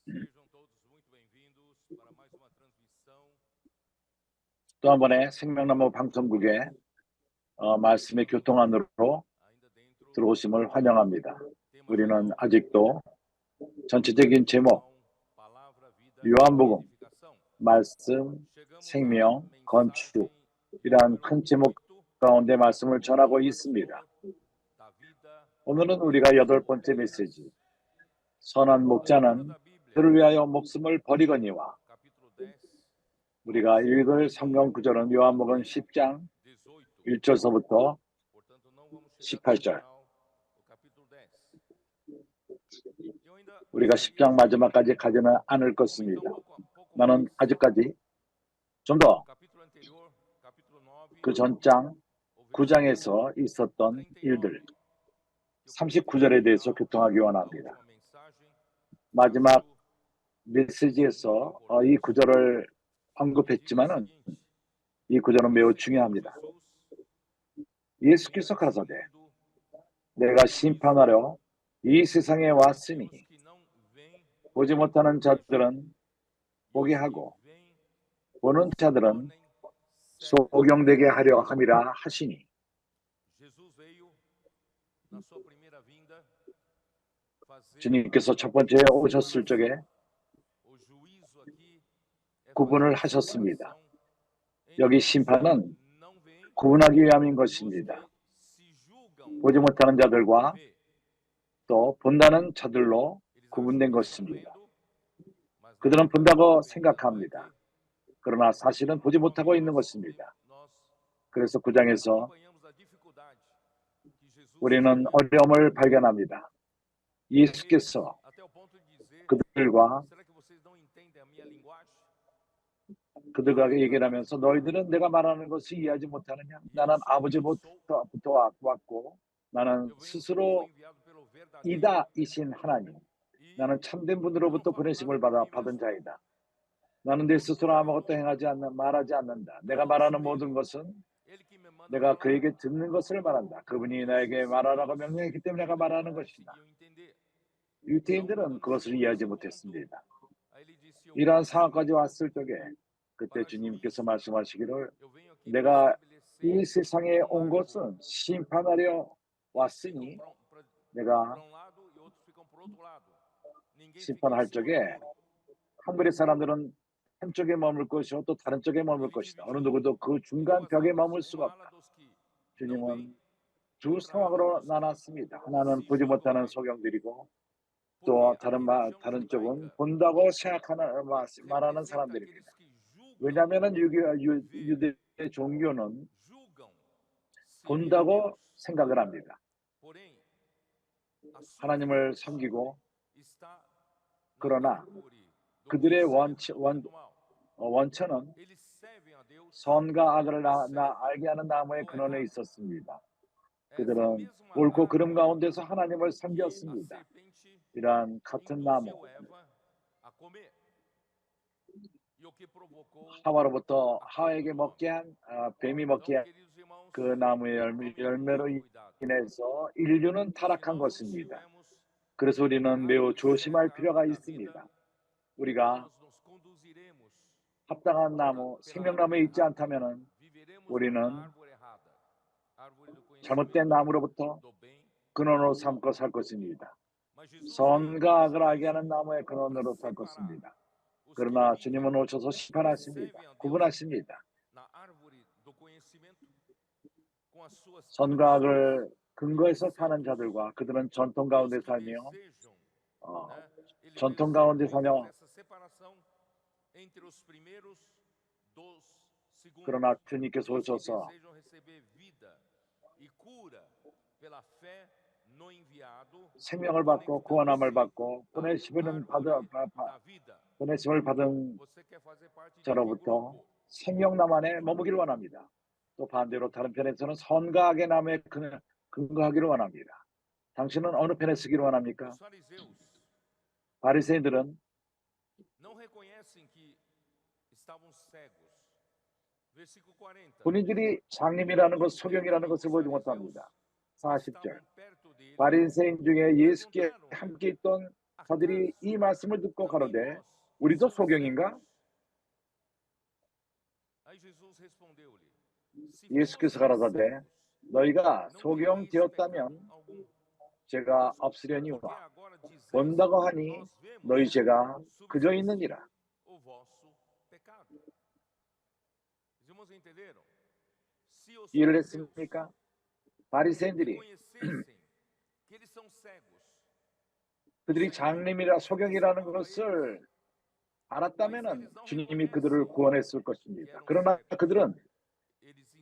Sejam todos muito bem-vindos para mais uma transmissão. 또 한 번의 생명나무 방송국의 말씀의 교통 안으로 Ainda dentro 들어오심을 환영합니다. tema 우리는 geral, 아직도 전체적인 제목, palavra, vida e 요한복음, edificação. 말씀, Chegamos 생명, à 건축, mensagem 이러한 큰 제목 8, 가운데 말씀을 전하고 있습니다. da vida 오늘은 우리가 8번째 메시지, 선한 목자는 da Bíblia, 그를 위하여 목숨을 버리거니와, capítulo 10, 우리가 읽을 성경 구절은 요한복음 10장 18. 1절서부터 Portanto, não vamos chegar até 18절. o final do capítulo 10. Eu ainda 우리가 10장 마지막까지 가지는 않을 comentar 것입니다. pouco 나는 mais. 아직까지 좀 더 Capítulo anterior, capítulo 9, 그 전장 o versículo 9장에서 있었던 39, 일들 que eu 39절에 대해서 final 교통하기 da 원합니다. última mensagem, 마지막 acho 메시지에서 이 구절을 diz o 언급했지만은 seguinte: 이 구절은 매우 disse então 중요합니다. Jesus, 예수께서 가라사대 mundo 내가 심판하려 이 세상에 왔으니 os que não veem 보지 못하는 자들은 보게 하고 veem 보는 자들은 tornem cegos. 소경되게 하려 함이라 하시니. Jesus veio na sua primeira vinda fazer 주님께서 첫 번째 오셨을 적에 o juízo aqui é 구분을 fazer 하셨습니다. separação 여기 entre os 심판은 que não veem 구분하기 위함인 e os 것입니다. que se julgam 보지 못하는 자들과 ver. 또 본다는 자들로 Eles acham 구분된 que estão 것입니다. vendo, mas na 그들은 verdade 본다고 não veem. Tanto é 생각합니다. que 그러나 사실은 보지 못하고 있는 nós 것입니다. nós 그래서 9장에서 acompanhamos a dificuldade que Jesus 우리는 tinha 어려움을 발견합니다. com eles, 예수께서 até o ponto de dizer: 그들과 será que vocês não entendem a minha linguagem? 그들과 얘기를 하면서 너희들은 내가 말하는 것을 이해하지 못하느냐? E eu 나는 sou quem sou. 왔고 나는 Eu fui 스스로 enviado pelo verdadeiro 이다이신 하나님, e 나는 참된 eu não 분으로부터 falo nada 보내심을 por 받아 mim 받은 mesmo. 자이다. 나는 내 스스로 아무것도 말하지 않는다. 내가 말하는 모든 것은 Ele que me manda 내가 falar. 그에게 듣는 것을 말한다. 그분이 나에게 말하라고 명령했기 때문에 내가 말하는 것이다. Conseguiam entender. 유대인들은 그것을 이해하지 못했습니다. Aí ele disse: eu 이러한 vim 상황까지 왔을 적에 그때 para 주님께서 juízo. 말씀하시기를 Eu venho aqui para 내가 이 estabelecer 세상에 um 온 marco. 것은 심판하려 Uns ficam 왔으니 내가 para um lado e outros ficam para outro lado. Ninguém fica em 심판할 cima do 적에 muro. 한글의 사람들은 한쪽에 머물 것이요 또 다른 쪽에 머물 Ele 것이다. 어느 dividiu 누구도 그 em 중간 duas 벽에 alas. 머물 수가 Uma ala 없다. dos que não veem, 주님은 두 outra ala 상황으로 dos que 나눴습니다. 하나는 se 보지 julgam 못하는 ver. 소경들이고 Porque 또 a religião 다른 쪽은 judaica 본다고 생각하는 말하는 representa aqueles 사람들입니다. que julgam, 왜냐하면 ver, 유대 종교는 julgam ser 본다고 inimigos. 생각을 합니다. Porém, a sua 하나님을 fonte 섬기고 está na 그러나 árvore do 그들의 conhecimento do bem e do mal. 원천은 Eles servem a Deus 선과 악을 servem 알게 하는 나무의 do 근원에 errado. 있었습니다. Essa 그들은 mesma 옳고 그름 árvore 가운데서 하나님을 que a 섬겼습니다. serpente 이러한 같은 나무, induziu Eva a comer. E o que provocou 하와로부터 a queda 하와에게 do homem. 먹게 한 뱀이 Então, 먹게 한 queridos irmãos, 그 나무의 tome 열매로 muito cuidado. 인해서 인류는 Se 타락한 nós 것입니다. estivermos 그래서 na 우리는 매우 árvore 조심할 certa, a 필요가 árvore da vida, 있습니다. 우리가 nós nos conduziremos 합당한 나무, pela árvore 생명나무에 있지 errada. 않다면 Viveremos 우리는 na árvore errada. Árvore do 잘못된 conhecimento 나무로부터 do bem. 근원으로 삼고 살 것입니다. Mas Jesus veio 선과 악을 알게 하는 나무의 para 근원으로 살 separar 것입니다. os que 그러나 vivem 주님은 오셔서 e 심판하십니다. servem a Deus 구분하십니다. na árvore do conhecimento com as suas 선과 tradições 악을 e 근거해서 사는 preceitos. 자들과 그들은 전통 E os 가운데 que 살며 desejam, 어, né? Ele veio 전통 가운데 exatamente 사며 fazer essa separação entre os primeiros dos segundos. 그러나 주님께서 Os que 오셔서 desejam receber vida e cura pela fé no enviado, 생명을 받고 구원함을 conectando-se 받고 à árvore da vida. 보내심을 받은 Você quer fazer parte de que 자로부터 grupo? 생명나무 안에 머무기를 원합니다. 또 반대로 다른 편에서는 선과 악의 나무에 근거하기를 원합니다. 당신은 어느 편에 서기를 원합니까? Os fariseus 바리새인들은 não reconhecem que estavam cegos. Versículo 40. 본인들이 장님이라는 것, Muito 소경이라는 것을 os 보지 fariseus 못합니다. que 40절. estavam perto dele 바리새인 중에 예수께 perguntaram-lhe 함께 있던 a 저들이 이 말씀을 듣고 가로되 우리도 소경인가? 예수께서 가라사대 너희가 소경되었다면 죄가 없으려니와 본다고 하니 너희 죄가 그저 있느니라. 이해를 했습니까? 바리새인들이 그들이 장님이라 소경이라는 것을 알았다면 주님이 그들을 구원했을 것입니다. 그러나 그들은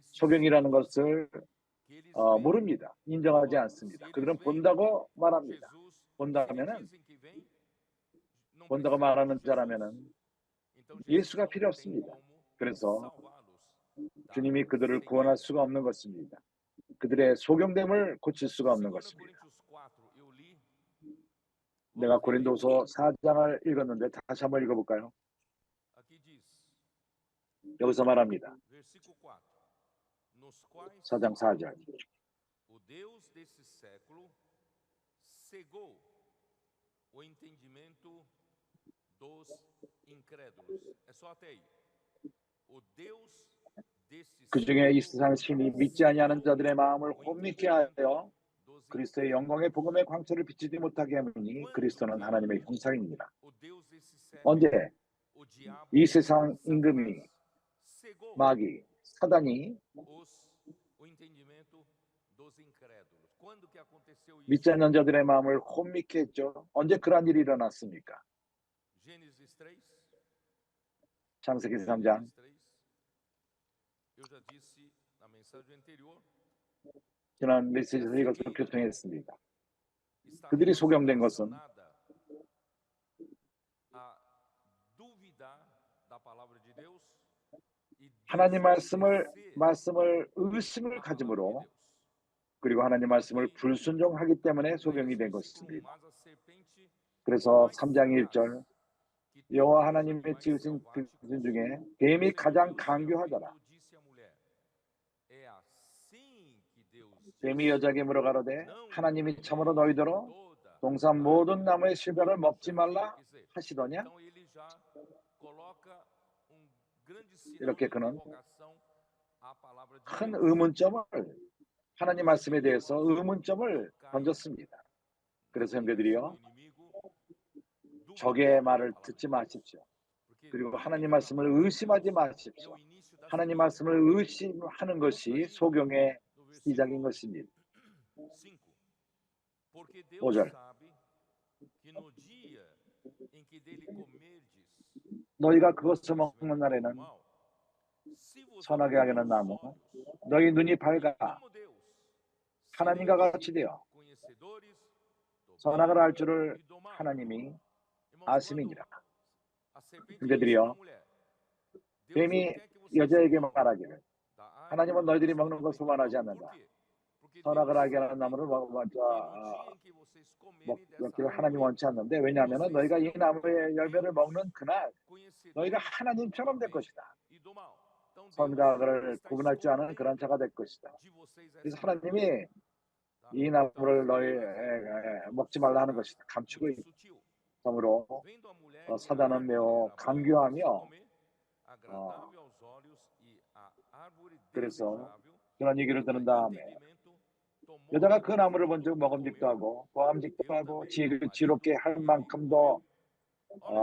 소경이라는 것을 모릅니다. 인정하지 않습니다. 그들은 본다고 말합니다. 본다고 말하는 자라면은 예수가 필요 없습니다. 그래서 주님이 그들을 구원할 수가 없는 것입니다. 그들의 소경됨을 고칠 수가 없는 것입니다. 내가 고린도서 4장을 읽었는데 다시 한번 읽어볼까요? 여기서 말합니다. 4장 4절. O Deus desse século cegou o entendimento dos incrédulos. É só até aí. O Deus desse 그 중에 이 세상 신이 믿지 아니하는 자들의 마음을 혼미케 하여 그리스도의 영광의 복음의 광채를 비치지 못하게 하니 그리스도는 하나님의 형상입니다. 언제 이 세상 임금이 마귀 사단이 믿지 않는 자들의 마음을 혼미케 했죠. 언제 그러한 일이 일어났습니까? 창세기 3장. 지난 메시지에서 이것을 교통했습니다. 그들이 소경된 것은 하나님 말씀을 의심을 가짐으로 그리고 하나님 말씀을 불순종하기 때문에 소경이 된 것입니다. 그래서 3장 1절 여호와 하나님의 지으신 그들 중에 뱀이 가장 강교하더라. 뱀이 여자에게 물어가로되 하나님이 참으로 너희더러 동산 모든 나무의 실과를 먹지 말라 하시더냐? 이렇게 그는 큰 의문점을 하나님 말씀에 대해서 의문점을 던졌습니다. 그래서 형제들이요, 적의 말을 듣지 마십시오. 그리고 하나님 말씀을 의심하지 마십시오. 하나님 말씀을 의심하는 것이 소경의 시작인 것입니다. 5절 너희가 그것을 먹는 날에는 선하게 하려는 나무 너희 눈이 밝아 하나님과 같이 되어 선악을 알 줄을 하나님이 아심이니라. 형제들이여, 뱀이 여자에게 말하기를 하나님은 너희들이 먹는 것을 원하지 않는다. 선악을 알게 하는 나무를 먹기를 하나님 원치 않는데 왜냐하면 너희가 이 나무의 열매를 먹는 그날 너희가 하나님처럼 될 것이다. 선과 악을 구분할 줄 아는 그런 자가 될 것이다. 그래서 하나님이 이 나무를 너희 먹지 말라 하는 것이다. 감추고 있다. 그러므로 사단은 매우 강교하며 그래서 그런 얘기를 들은 다음에 여자가 그 나무를 본즉 먹음직도 하고 보암직도 하고 지혜롭게 할 만큼도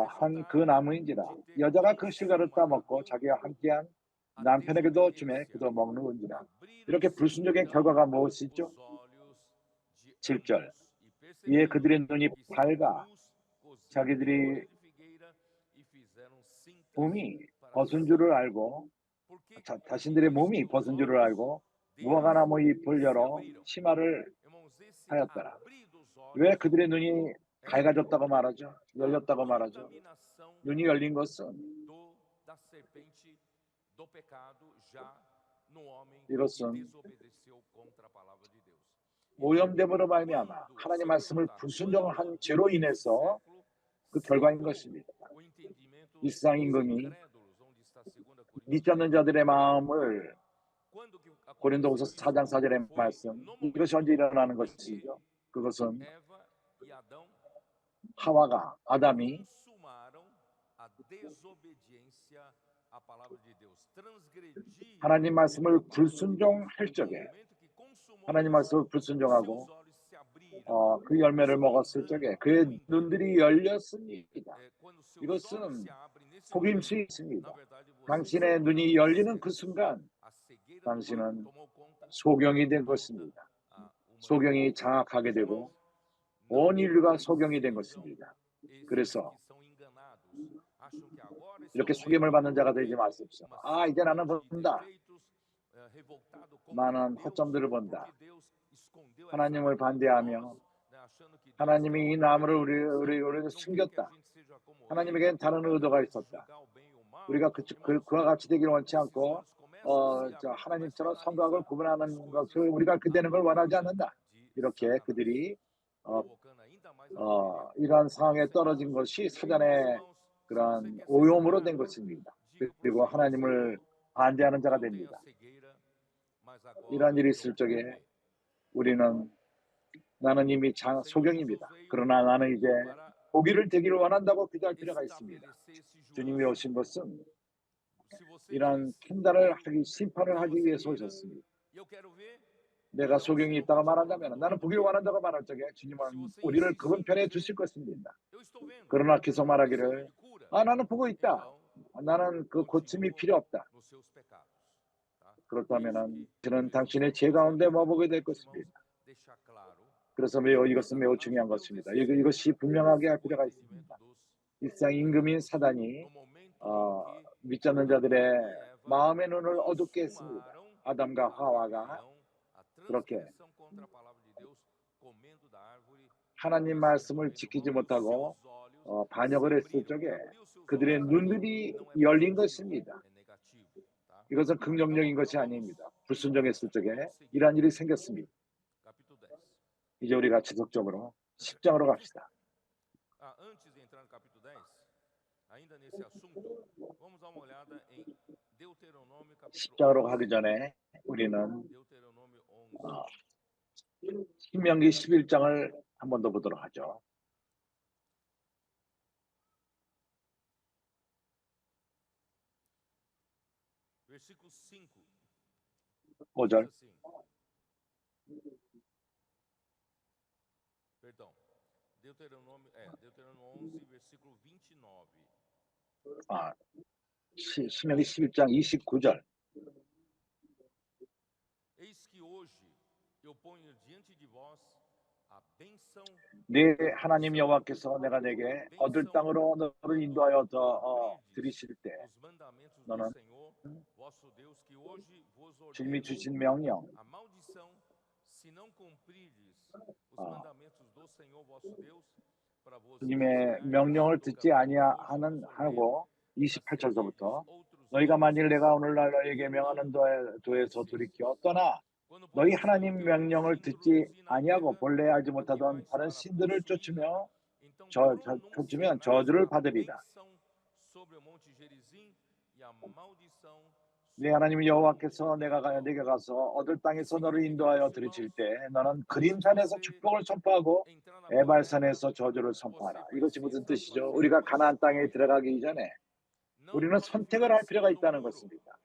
한 그 나무인지라 여자가 그 실과를 따먹고 자기와 함께한 남편에게도 주매 그도 먹는지라. 이렇게 불순종의 결과가 무엇이죠? 7절 이에 그들의 눈이 밝아 자기들이 몸이 벗은 줄을 알고 자신들의 몸이 벗은 줄을 알고 무화과나무 잎을 열어 치마를 하였더라. 왜 그들의 눈이 밝아졌다고 말하죠? 열렸다고 말하죠? 눈이 열린 것은 이것은 오염됨으로 말미암아 하나님 말씀을 불순종한 죄로 인해서 그 결과인 것입니다. 이 세상 임금이 믿지 않는 자들의 마음을 고린도후서 4장 4절의 말씀 이것이 언제 일어나는 것이죠? 그것은 하와가 아담이 consumaram a desobediência à palavra de Deus. Transgrediram 하나님 말씀을 o 불순종할 no 적에 momento que consumou 하나님 isso, 말씀을 seus 불순종하고 olhos se abriram. 그 열매를 Isso é um 먹었을 engano, 적에 é 그의 um engano. 눈들이 열렸습니다. Quando seus olhos 이것은 se abrem nesse 속임수 momento, 있습니다. na verdade você 당신의 está 눈이 열리는 그 cego. 순간 A cegueira do mal 당신은 tomou conta 소경이 된 de 것입니다. toda a 소경이 humanidade. 장악하게 Meus 되고 irmãos, 온 não 인류가 소경이 된 sejam 것입니다. esses 그래서 que são enganados. Acham que agora 이렇게 estão 속임을 vendo 받는 자가 되지 마십시오. uma 이제 série 나는 de 본다. defeitos, revoltado contra 많은 Deus, 허점들을 본다. porque Deus escondeu essa 하나님을 árvore de 반대하며 nós, achando que Deus tem 하나님이 이 alguma 나무를 pretensão, 우리에게 não quer que a 숨겼다. gente seja como ele, 하나님에겐 다른 não 의도가 quer 있었다. julgar o bem e o mal. 우리가 그와 같이 되기를 원치 Esses 않고 olhos começam a se abrir, 하나님처럼 começam a 선악을 analisar 구분하는 as 것을 coisas 우리가 그렇게 되는 걸 à 원하지 maneira 않는다. de 이렇게 Satanás, 그들이 provocando ainda mais a rebelião. 이러한 상황에 Meus 떨어진 irmãos, 것이 meus 사단의 irmãos, se você 그런 quer ser 오염으로 된 curado, 것입니다. diga pro 그리고 Senhor, 하나님을 Senhor, 반대하는 자가 eu tenho a 됩니다. cegueira, mas agora 이러한 일이 eu 있을 quero 적에 ver. 우리는 나는 이미 O Senhor 소경입니다. Jesus veio 그러나 나는 이제 para 보기를 되기를 원한다고 기도할 필요가 있습니다. estabelecer esse 주님이 juízo. 오신 것은 Se você 이러한 diz, 판단을 eu 하기, 심판을 tenho a 하기 위해서 cegueira 오셨습니다. e eu quero ver, 내가 então o 소경이 Senhor 있다고 vai te 말한다면 colocar do 나는 lado 보기를 dele. 원한다고 말할 적에 Se 주님은 você 우리를 insistir 그분 em 편에 dizer, 두실 것입니다. eu estou vendo, 그러나 계속 eu 말하기를 preciso de cura, 나는 보고 있다. então 나는 그 고침이 continua 필요 없다. nos seus pecados. Tá? É isso 그렇다면 que 저는 Jesus 당신의 Cristo 죄 가운데 gostaria, 머무게 될 meus irmãos, 것입니다. deixar claro. 그래서 이것은 매우 Satanás 중요한 deu 것입니다. vencimento 이것이 분명하게 할 ao 필요가 entendimento 있습니다. dos 일상 임금인 incrédulos. 사단이 No momento em que 믿지 않는 Adão 자들의 e Eva 마음의 눈을 어둡게 했습니다. consumaram 아담과 a 하와가 rebelião, a 그렇게 transgressão contra a palavra de Deus, comendo da árvore 하나님 conhecida do 말씀을 bem e do 지키지 mal, e os 못하고 seus olhos 반역을 se 했을 abriram. 적에 Abriu seus 그들의 olhos aqui 눈들이 não é 열린 positivo, 것입니다. é negativo. Tá? 이것은 Então, 긍정적인 것이 vamos 아닙니다. 불순종했을 적에 seguir. 이러한 일이 생겼습니다. Capítulo 10. 이제 우리가 지속적으로 10장으로 갑시다. Antes de entrar no capítulo 10, ainda nesse assunto, vamos dar uma olhada em Deuteronômio capítulo 10장으로 11. 가기 전에 우리는 Deuteronômio 11. 신명기 11장을 한 번 더 보도록 하죠. Versículo 5. 5절. Diz assim. Perdão. Deuteronômio 11, versículo 29. 신명기 11장 29절. Eis que hoje eu ponho diante de vós a bênção. 네 하나님 여호와께서 내가 내게 얻을 땅으로 너를 인도하여 들이실 때 Os mandamentos do 너는 Senhor, vosso Deus, que hoje vos 주님이 ordeno 주신 명령, a maldição, se não cumprirdes os mandamentos do Senhor vosso Deus, para vos 주님의 desviardes 명령을 do 듣지 caminho 아니하는 cujo vos 하고 ordeno, 28절서부터 para seguirdes 너희가 outros 만일 내가 deuses, 오늘날 너희에게 명하는 도에서 돌이켜 떠나 quando, 너희 pois, o Senhor 하나님 teu Deus 명령을 te 듣지 introduzir na 아니하고 terra 본래 알지 a que 못하던 vais 다른 para 신들을 possuí-la, 쫓으며 então 쫓으면 pronunciarás 저주를 a 받으리라. bênção sobre o monte Gerizim e a maldição 네 sobre 하나님 o 여호와께서 monte Ebal. 내게 가서 얻을 Que 땅에서 너를 significa, 인도하여 meus 들이칠 irmãos, 때 너는 que se 그림산에서 você 축복을 선포하고 entrar na boa terra, 에발산에서 저주를 você 선포하라. 이것이 무슨 precisa 뜻이죠? fazer 우리가 uma 가나안 땅에 escolha. 들어가기 전에 Não 우리는 pode 선택을 viver em 할 필요가 cima do 있다는 muro. 것입니다.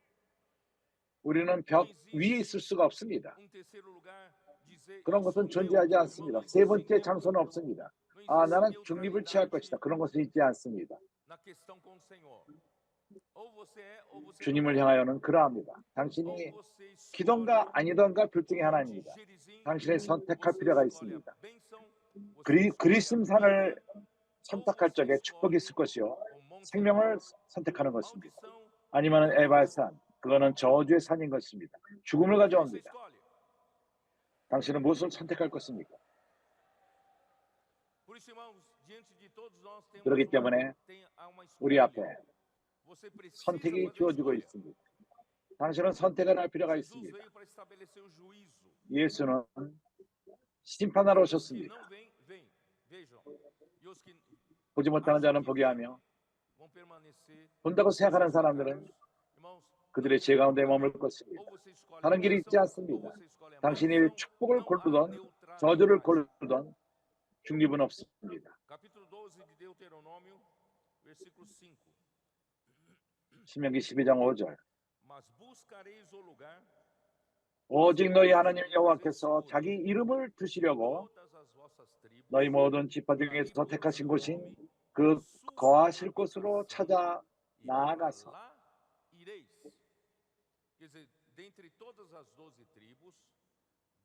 우리는 Não 벽 위에 있을 existe 수가 없습니다. terceiro lugar dizer 그런 isso 것은 meu. 존재하지 Irmão, 않습니다. não 세 existe 번째 neutro. 장소는 없습니다. Não existe 나는 중립을 취할 neutralidade 것이다. 그런 것은 있지 않습니다. na questão com o Senhor. Ou você é ou você não 주님을 é. 향하여는 그러합니다. Ou 당신이 você 기던가 escolhe 아니던가 둘 o 중에 monte 하나입니다. Gerizim, 당신이 선택할 você 필요가 escolhe a 있습니다. bênção, você escolhe a 그리심산을 vida, ou 선택할 você 적에 축복이 escolhe 있을 것이요 o monte 생명을 Ebal, 선택하는 a 것입니다. maldição e 아니면 a morte. 에발산, 그거는 저주의 산인 것입니다. 죽음을 O que você 가져옵니다. escolhe? 당신은 무엇을 선택할 것입니까? Por isso, irmãos, diante de todos nós 그렇기 때문에 há uma 우리 앞에 escolha. Você precisa 선택이 fazer 주어지고 escolha. 있습니다. 당신은 선택을 할 필요가 Jesus 있습니다. veio para estabelecer o juízo. 예수는 심판하러 Os que 오셨습니다. não vêm, vêm. Vejam. E os que 보지 못하는 자는 acham que 보게 vêm, 하며 vão permanecer 본다고 nos 생각하는 seus 사람들은 pecados. Irmãos, 그들의 죄 가운데 머물 것입니다. ou você escolhe a 다른 길이 있지 bênção, ou 않습니다. você escolhe a 당신이 maldição. 축복을 Não há 고르던 저주를 neutralidade. 고르던 중립은 없습니다. Capítulo 12, 12 de Deuteronômio, versículo 5. 신명기 12장 5절. Mas buscareis o lugar 오직 너희 하나님 여호와께서 자기 이름을 두시려고 todas as vossas tribos 너희 모든 지파 중에서 택하신 곳인 그 거하실 곳으로 찾아 e para 나아가서 lá ireis. Quer dizer, dentre todas as 12 tribos,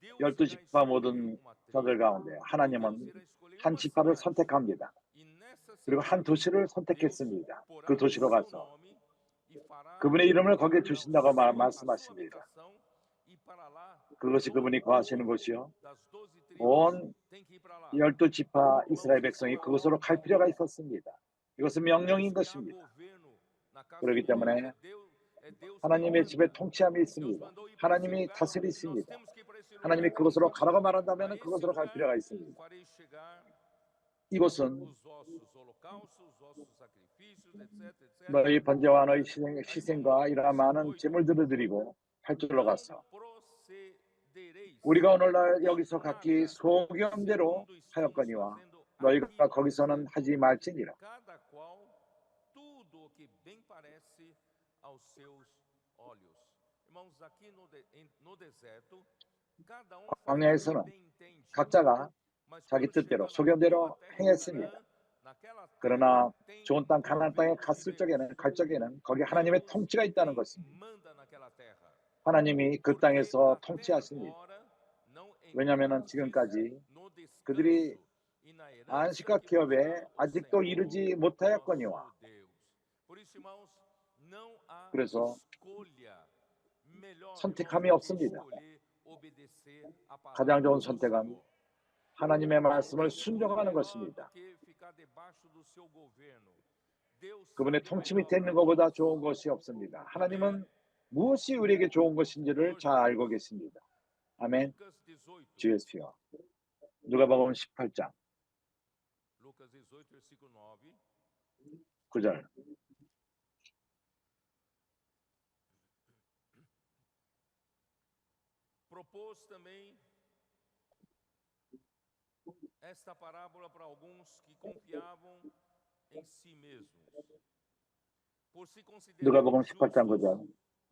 Deus 12지파 모든 자들 가운데 하나님은 한 지파를 선택합니다. 그리고 한 도시를 선택했습니다. 그 도시로 가서 그분의 이름을 거기에 두신다고 말씀하십니다. 그것이 그분이 거하시는 곳이요. 온 12지파 이스라엘 백성이 그곳으로 갈 필요가 있었습니다. 이것은 명령인 것입니다. 그렇기 때문에 하나님의 집에 통치함이 있습니다. 하나님이 다스리십니다. 하나님이 그곳으로 가라고 말한다면 그곳으로 갈 필요가 있습니다. 이곳은 너희 번제와 너희 희생과 이러한 많은 제물들을 드리고 팔줄로 가서 우리가 오늘날 여기서 각기 소견대로 하였거니와 너희가 거기서는 하지 말지니라. 광야에서는 각자가 자기 뜻대로 소견대로 행했습니다. 그러나 좋은 땅 가나안 땅에 갈 적에는 거기 하나님의 통치가 있다는 것입니다. 하나님이 그 땅에서 통치하십니다. 왜냐하면 지금까지 그들이 안식과 기업에 아직도 이르지 못하였거니와 그래서 선택함이 없습니다. 가장 좋은 선택은 하나님의 말씀을 순종하는 것입니다. 그분의 통치 밑에 있는 것보다 좋은 것이 없습니다. 하나님은 무엇이 우리에게 좋은 것인지를 잘 알고 계십니다. 아멘. 주예수여. 누가복음 18장 9절. Propôs também esta parábola para alguns que confiavam em si mesmos. Por se 누가복음 considerarem 18장 9절.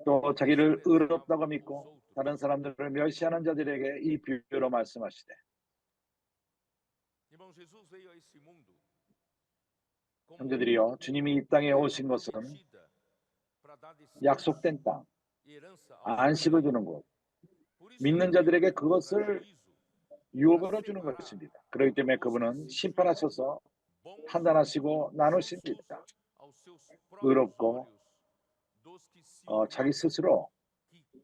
또 자기를 의롭다고 os 믿고 outros. 다른 사람들을 멸시하는 자들에게 이 비유로 말씀하시되 Irmão, Jesus veio a esse mundo como 형제들이여, 주님이 이 땅에 오신 것은 prometida para dar descanso, 약속된 땅, herança aos 안식을 주는 곳, 믿는 자들에게 그것을 유업으로 주는 것입니다. 그렇기 때문에 그분은 심판하셔서 판단하시고 나누십니다. 의롭고 자기 스스로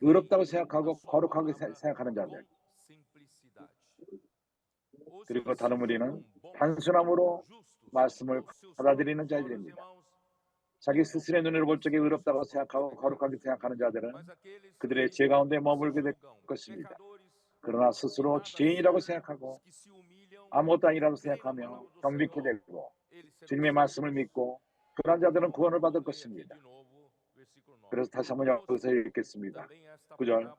의롭다고 생각하고 거룩하게 생각하는 자들, 그리고 다른 우리는 단순함으로 말씀을 받아들이는 자들입니다. 자기 스스로의 눈으로 볼 적에 의롭다고 생각하고 거룩하게 생각하는 자들은 그들의 죄 가운데 머물게 될 것입니다. 그러나 스스로 죄인이라고 생각하고 아무것도 아니라고 생각하며 경비케 되고 주님의 말씀을 믿고 그런 자들은 구원을 받을 것입니다. 그래서 다시 한번 여기서 읽겠습니다. 9절.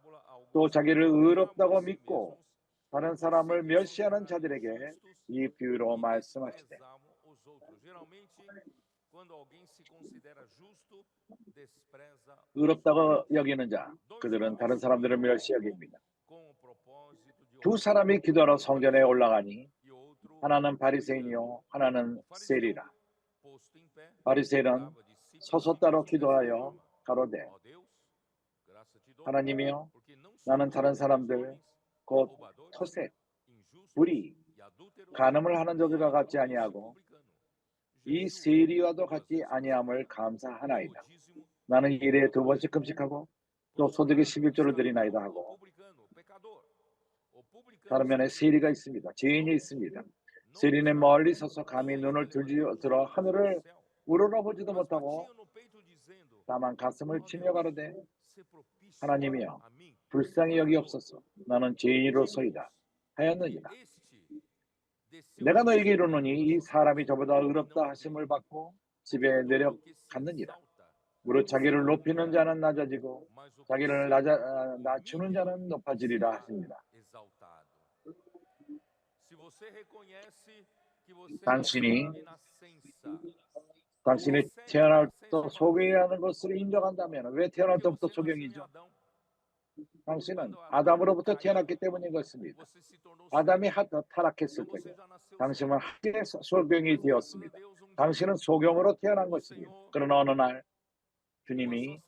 또 자기를 의롭다고 믿고 다른 사람을 멸시하는 자들에게 이 비유로 말씀하시되 의롭다고 여기는 자, 그들은 다른 사람들을 멸시 여깁니다. 두 사람이 기도하러 성전에 올라가니 하나는 바리새인이요 하나는 세리라. 바리새인은 서서 따로 기도하여 가로되 하나님이여, 나는 다른 사람들 곧 토색, 불의, 간음을 하는 자들과 같지 아니하고 이 세리와도 같지 아니함을 감사하나이다. 나는 일에 2번씩 금식하고 또 소득의 11조를 드리나이다 하고. 다른 면에 세리가 있습니다. 죄인이 있습니다. 세리는 멀리 서서 감히 눈을 들어 하늘을 우러러보지도 못하고 다만 가슴을 치며 가로되 하나님이여, 불쌍히 여기옵소서. 나는 죄인으로서이다 하였느니라. 내가 너에게 이르노니 이 사람이 저보다 의롭다 하심을 받고 집에 내려갔느니라. 무릇 자기를 높이는 자는 낮아지고 자기를 낮추는 자는 높아지리라 하십니다. 당신이 태어날 때부터 소경이라는 것을 인정한다면 왜 태어날 때부터 소경이죠? 당신은 아담으로부터 태어났기 때문인 것입니다. 아담이 타락했을 때 당신은 하나님의 소경이 되었습니다. 당신은 소경으로 태어난 것입니다. 그러나 어느 날 주님이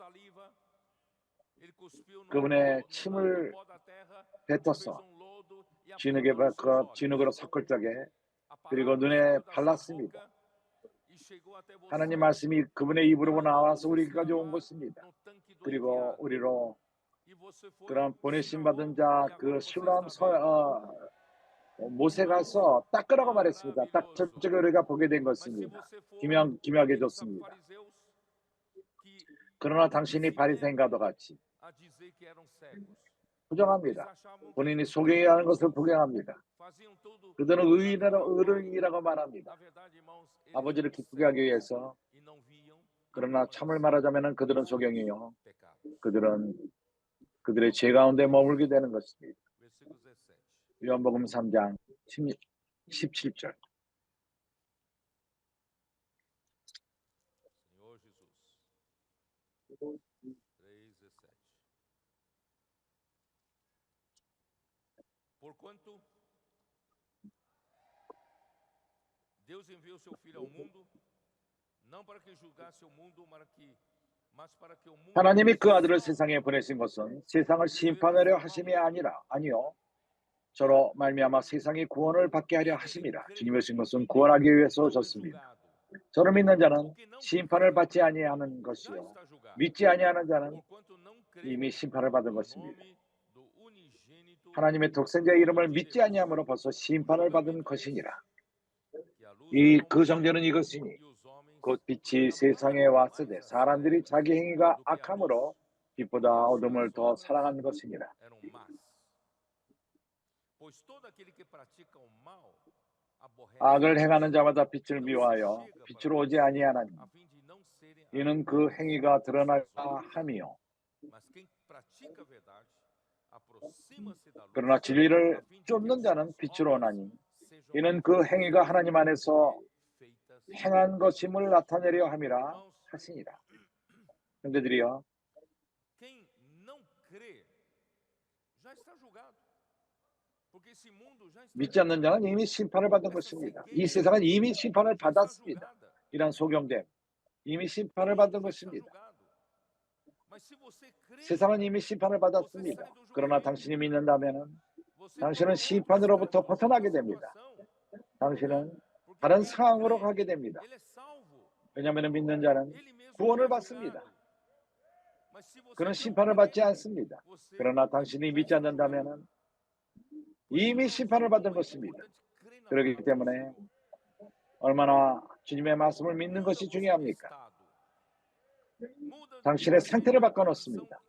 그분의 침을 뱉어서 진흙으로 섞을 적에 그리고 눈에 발랐습니다. 하나님 말씀이 그분의 입으로 나와서 우리까지 온 것입니다. 그리고 우리로 그런 보내심 받은 자 그 실로암 못에 가서 닦으라고 말했습니다. 딱 저쪽에 우리가 보게 된 것입니다. 기묘하게 좋습니다. 그러나 당신이 바리새인과도 같이 부정합니다. 본인이 소경이라는 것을 부정합니다. 그들은 의인이라고 말합니다. 아버지를 기쁘게 하기 위해서. 그러나 참을 말하자면 그들은 소경이요. 그들의 죄 가운데 머물게 되는 것입니다. 요한복음 3장 17절. Porquanto Deus enviou seu filho ao mundo não para que julgasse o mundo, mas para que o mundo 하나님이 그 아들을 세상에 보내신 것은 세상을 심판하려 하심이 아니요 저로 말미암아 세상이 구원을 받게 하려 하심이라. 주님이 오신 것은 구원하기 위해서 오셨습니다. 저를 믿는 자는 심판을 받지 아니하는 것이요 믿지 아니하는 자는 이미 심판을 받은 것입니다. 하나님의 독생자의 이름을 믿지 아니함으로 벌써 심판을 받은 것이니라. 그 정죄는 이것이니 곧 빛이 세상에 왔으되 사람들이 자기 행위가 악함으로 빛보다 어둠을 더 사랑한 것이니라. 악을 행하는 자마다 빛을 미워하여 빛으로 오지 아니하나니 이는 그 행위가 드러나야 함이요 그러나 진리를 쫓는 자는 빛으로 오나니 이는 그 행위가 하나님 안에서 행한 것임을 나타내려 함이라 하시니라. 형제들이여, 믿지 않는 자는 이미 심판을 받은 것입니다. 이 세상은 이미 심판을 받았습니다. 이런 소경됨 이미 심판을 받은 것입니다. 세상은 이미 심판을 받았습니다. 그러나 당신이 믿는다면 당신은 심판으로부터 벗어나게 됩니다. 당신은 다른 상황으로 가게 됩니다. 왜냐하면 믿는 자는 구원을 받습니다. 그는 심판을 받지 않습니다. 그러나 당신이 믿지 않는다면 이미 심판을 받은 것입니다. 그렇기 때문에 얼마나 주님의 말씀을 믿는 것이 중요합니까? 당신의 상태를 바꿔놓습니다.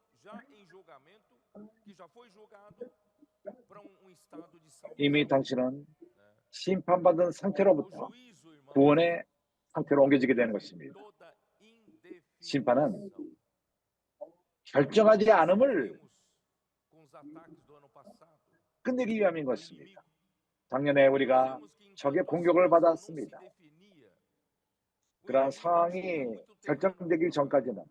이미 당신은 심판받은 상태로부터 구원의 상태로 옮겨지게 되는 것입니다. 심판은 결정하지 않음을 끝내기 위함인 것입니다. 작년에 우리가 적의 공격을 받았습니다. 그러한 상황이 결정되기 전까지는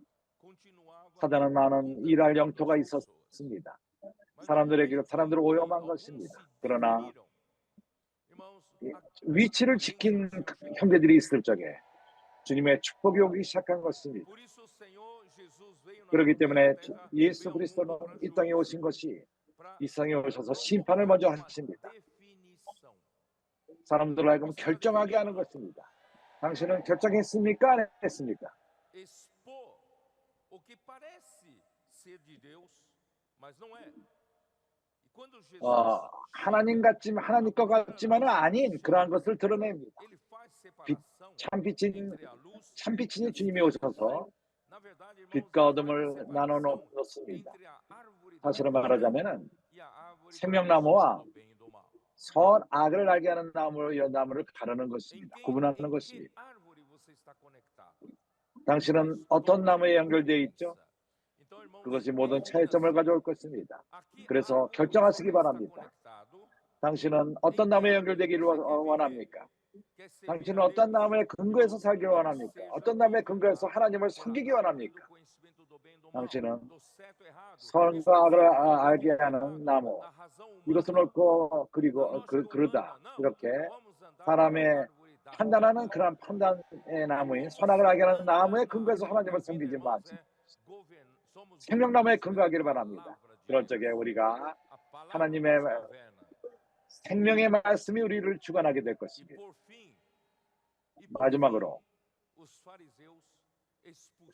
사단은 많은 일할 영토가 있었습니다. 사람들을 오염한 것입니다. 그러나 위치를 지킨 형제들이 있을 적에 주님의 축복이 오기 시작한 것입니다. 그렇기 때문에 예수 그리스도는 이 땅에 오신 것이 이 땅에 오셔서 심판을 먼저 하십니다. 사람들을 하여금 결정하게 하는 것입니다. 당신은 결정했습니까? 안 했습니까? 하나님 것 같지만은 아닌 그러한 것을 드러냅니다. 참빛인 주님이 오셔서 빛과 어둠을 나눠 놓습니다. 사실은 말하자면은 생명나무와 선악을 알게 하는 나무를 가르는 것입니다. 구분하는 것입니다. 당신은 어떤 나무에 연결되어 있죠? 그것이 모든 차이점을 가져올 것입니다. 그래서 결정하시기 바랍니다. 당신은 어떤 나무에 연결되기를 원합니까? 당신은 어떤 나무에 근거해서 살기 원합니까? 어떤 나무에 근거해서 하나님을 섬기기 원합니까? 당신은 선과 악을 알게 하는 나무, 이것은 옳고 그리고 그러다, 이렇게 사람의 판단하는 그런 판단의 나무인 선악을 알게 하는 나무에 근거해서 하나님을 섬기지 마십시오. 생명나무에 근거하기를 바랍니다. 그럴 적에 우리가 하나님의 생명의 말씀이 우리를 주관하게 될 것입니다. 마지막으로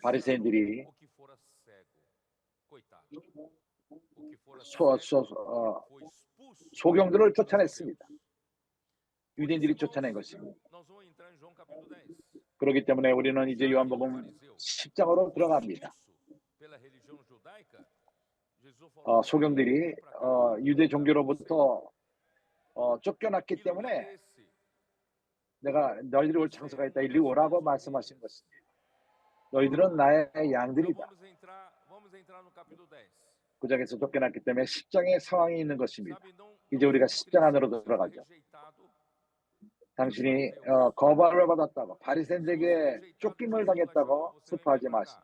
바리새인들이 소경들을 쫓아냈습니다. 유대인들이 쫓아낸 것입니다. 그렇기 때문에 우리는 이제 요한복음 10장으로 들어갑니다. 소경들이 유대 종교로부터 쫓겨났기 때문에 내가 너희들이 올 장소가 있다, 이리 오라고 말씀하신 것입니다. 너희들은 나의 양들이다. 9장에서 쫓겨났기 때문에 10장의 상황이 있는 것입니다. 이제 우리가 10장 안으로 들어가죠. 당신이 거부함을 받았다고 바리새인들에게 쫓김을 당했다고 슬퍼하지 마십시오.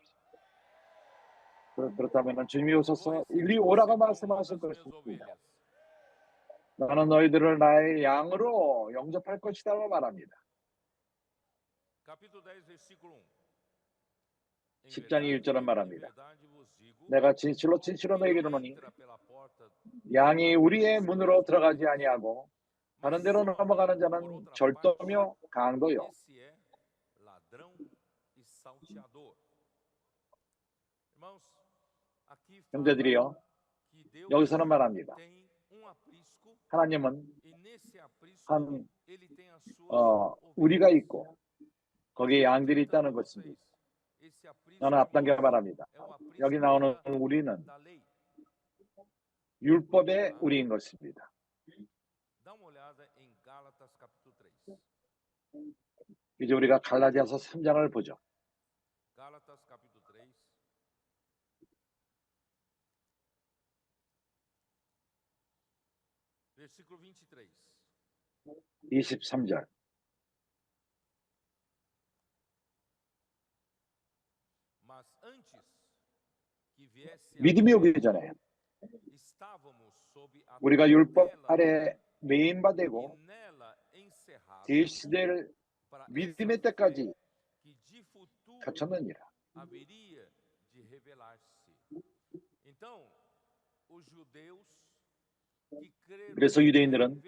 그렇다면 주님이 오셔서 이리 오라고 말씀하실 것입니다. 나는 너희들을 나의 양으로 영접할 것이라고 말합니다. 10장 1절은 말합니다. 내가 진실로 진실로 너희에게 이르노니 양이 우리의 문으로 들어가지 아니하고 다른 데로 넘어가는 자는 절도며 강도요. 형제들이요, 여기서는 말합니다. 하나님은 우리가 있고 거기에 양들이 있다는 것입니다. 나는 앞당겨 말합니다. 여기 나오는 우리는 율법의 우리인 것입니다. 이제 우리가 갈라디아서 3장을 보죠. 23절. 믿음이 오기 전에 우리가 율법 아래 매인바되고 계시될 믿음의 때까지 갇혔느니라. 그래서 유대인들은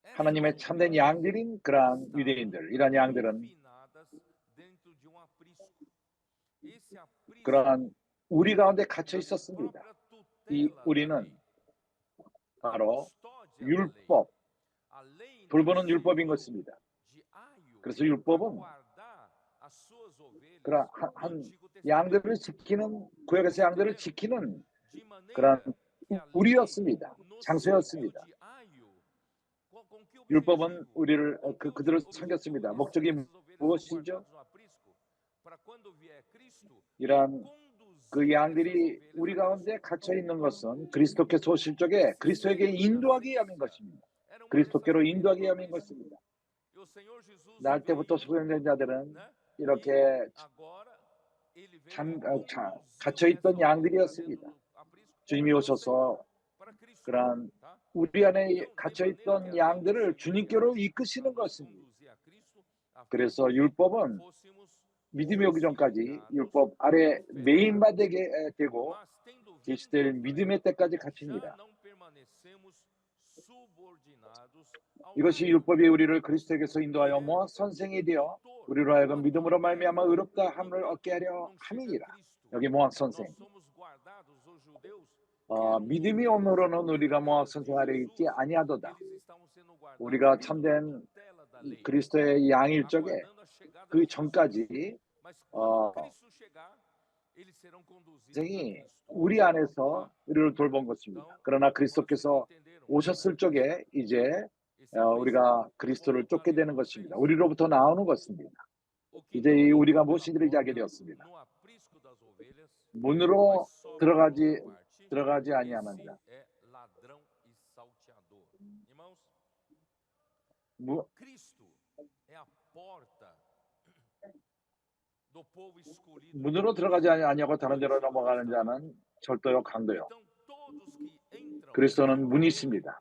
하나님의 참된 양들인 그러한 유대인들, 이러한 양들은 그러한 우리 가운데 갇혀 있었습니다. 이 우리는 바로 율법, 돌보는 율법인 것입니다. 그래서 율법은 그러한 양들을 지키는, 구약에서 양들을 지키는 그러한 우리였습니다. 장소였습니다. 율법은 우리를 그들을 섬겼습니다. 목적이 무엇이죠? 이러한 그 양들이 우리 가운데 갇혀 있는 것은 그리스도께서 오실 적에 그리스도에게 인도하기 위함인 것입니다. 그리스도께로 인도하기 위함인 것입니다. 날 때부터 소경된 자들은 이렇게 갇혀 있던 양들이었습니다. 주님이 오셔서 그러한 우리 안에 갇혀 있던 양들을 주님께로 이끄시는 것입니다. 그래서 율법은 믿음이 오기 전까지 율법 아래 매인바되게 되고 계시될 믿음의 때까지 갇힙니다. 이것이 율법이 우리를 그리스도에게서 인도하여 모아 선생이 되어 우리로 하여금 믿음으로 말미암아 의롭다 함을 얻게 하려 함이니라. 여기 모학 선생. 믿음이 오므로는 우리가 모학 선생하려 있지 아니하도다. 우리가 참된 그리스도의 양일 적에 그 전까지 선생이 우리 안에서 우리를 돌본 것입니다. 그러나 그리스도께서 오셨을 적에 이제 우리가 그리스도를 쫓게 되는 것입니다. 우리로부터 나오는 것입니다. 이제 우리가 무엇인지를 알게 되었습니다. 문으로 들어가지 아니하는 자. 무- Cristo é a porta do povo escolhido. 문으로 들어가지 아니하고 다른 데로 넘어가는 자는 절도요 강도요. Então todos que entram 그리스도는 문이 por ele 있습니다.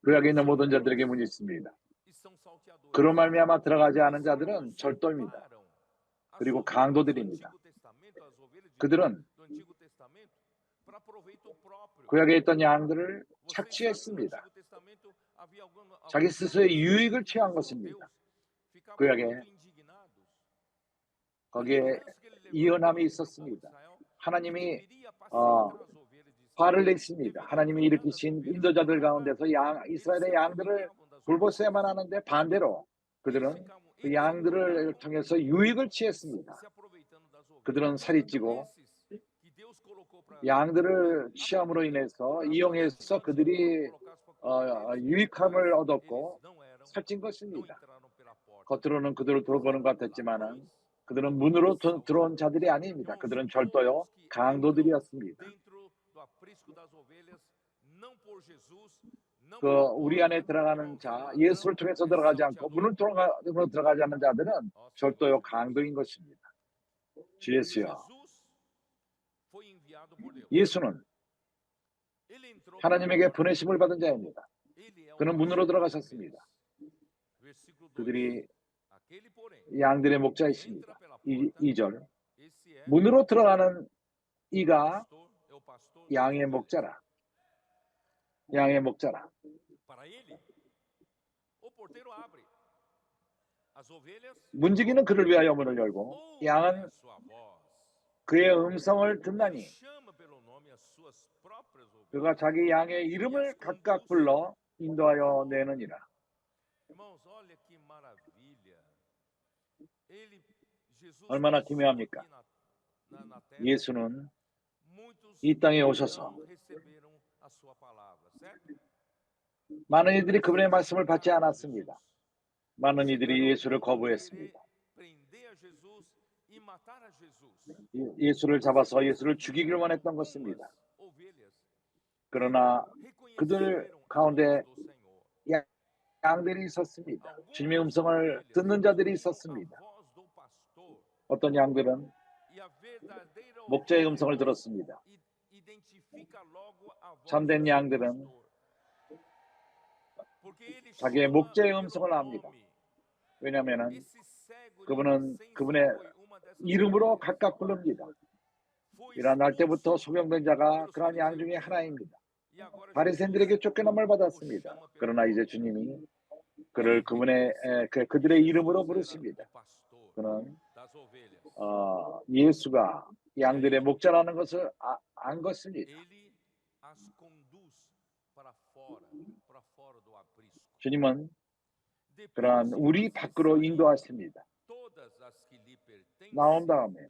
구약에 있는 모든 자들에게 문이 있습니다. e são salteadores. 그로 말미암아 들어가지 않은 Eles 자들은 절도입니다. usurparam as 그리고 ovelhas do 강도들입니다. Antigo Testamento, as ovelhas de 그들은 do Antigo Testamento, para proveito próprio. 구약에 있던 양들을 Vocês sabem que no 착취했습니다. Antigo Testamento havia 자기 alguns 스스로의 유익을 judeus 취한 judeus 것입니다. ficavam 구약에 muito indignados. A 거기에 liderança que ele levantou 이언함이 entre o povo de 있었습니다. Israel, que 하나님이 deveria 어, apacentar as ovelhas de Israel, 화를 냈습니다. deveria 하나님이 cuidar das 일으키신 ovelhas que 인도자들 estavam 가운데서 atrás. Eles se 이스라엘의 양들을 aproveitavam das ovelhas. 돌보셔야만 하는데 반대로 Eles 그들은 ficavam, 그 eles 양들을 engordavam, 통해서 유익을 취했습니다. se aproveitando das ovelhas. 그들은 살이 Então 찌고 esses que Deus colocou para 양들을 취함으로 인해서 이용해서 그들이 유익함을 얻었고 살찐 것입니다. 겉으로는 그들을 돌보는 것 같았지만은 그들은 문으로 들어온 자들이 아닙니다. 그들은 절도요 강도들이었습니다. 그 우리 안에 들어가는 자, 예수를 통해서 들어가지 않고 문을 통해서 들어가지 않는 자들은 절도요 강도인 것입니다. 주 예수여, 예수는 하나님에게 보내심을 받은 자입니다. 그는 문으로 들어가셨습니다. 그들이 양들의 목자이십니다. 2절 문으로 들어가는 이가 양의 목자라. 양의 목자라. 문지기는 그를 위하여 문을 열고 양은 그의 음성을 듣나니 그가 자기 양의 이름을 각각 불러 인도하여 내느니라. 얼마나 기묘합니까? 예수는 이 땅에 오셔서 많은 이들이 그분의 말씀을 받지 않았습니다. 많은 이들이 예수를 거부했습니다. 예수를 잡아서 예수를 죽이기를 원했던 것입니다. 그러나 그들 가운데 양들이 있었습니다. 주님의 음성을 듣는 자들이 있었습니다. 어떤 양들은 목자의 음성을 들었습니다. 참된 양들은 자기의 목자의 음성을 압니다. 왜냐하면 그분은 그분의 이름으로 각각 부릅니다. 일어날 때부터 소경된 자가 그러한 양 중에 하나입니다. 바리새인들에게 쫓겨남을 받았습니다. 그러나 이제 주님이 그를 그들의 이름으로 부르십니다. 그는 예수가 양들의 목자라는 것을 안 것입니다. 주님은 그러한 우리 밖으로 인도하십니다. 나온 다음에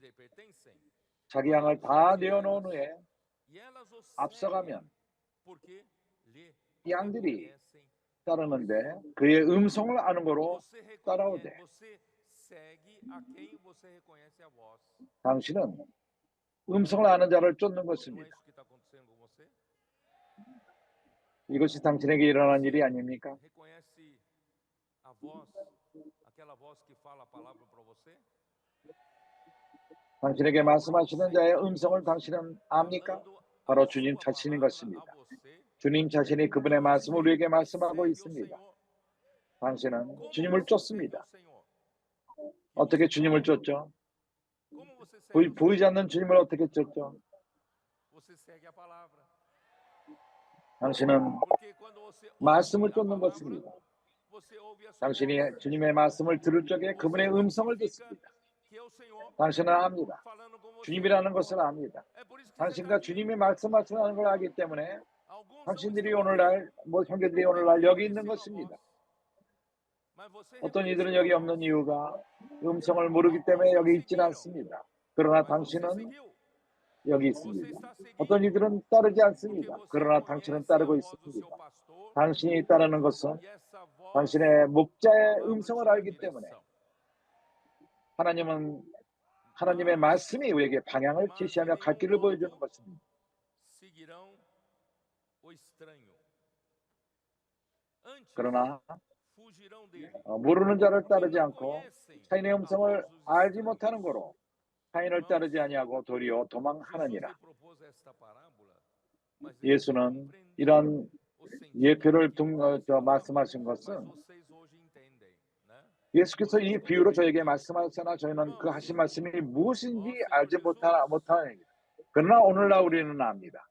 자기 양을 다 내어놓은 후에 앞서가면 양들이 따르는데 그의 음성을 아는 거로 따라오되 당신은 음성을 아는 자를 쫓는 것입니다. 이것이 당신에게 일어난 일이 아닙니까? 당신에게 말씀하시는 자의 음성을 당신은 압니까? 바로 주님 자신인 것입니다. 주님 자신이 그분의 말씀을 우리에게 말씀하고 있습니다. 당신은 주님을 쫓습니다. 어떻게 주님을 쫓죠? 보이지 않는 주님을 어떻게 쫓죠? 당신은 말씀을 쫓는 것입니다. 당신이 주님의 말씀을 들을 적에 그분의 음성을 듣습니다. 당신은 압니다. 주님이라는 것을 압니다. 당신과 주님이 말씀하시는 걸 알기 때문에 당신들이 오늘날, 형제들이 오늘날 여기 있는 것입니다. 어떤 이들은 여기 없는 이유가 음성을 모르기 때문에 여기 있지는 않습니다. 그러나 당신은 여기 있습니다. 어떤 이들은 따르지 않습니다. 그러나 당신은 따르고 있습니다. 당신이 따르는 것은 당신의 목자의 음성을 알기 때문에 하나님은 하나님의 말씀이 우리에게 방향을 제시하며 갈 길을 보여주는 것입니다. 그러나 모르는 자를 따르지 않고 타인의 음성을 알지 못하는 거로 타인을 따르지 아니하고 도리어 도망하느니라. 예수는 이런 예표를 말씀하신 것은 예수께서 이 비유로 저에게 말씀하셨으나 저희는 그 하신 말씀이 무엇인지 알지 못하느니라. 그러나 오늘날 우리는 압니다.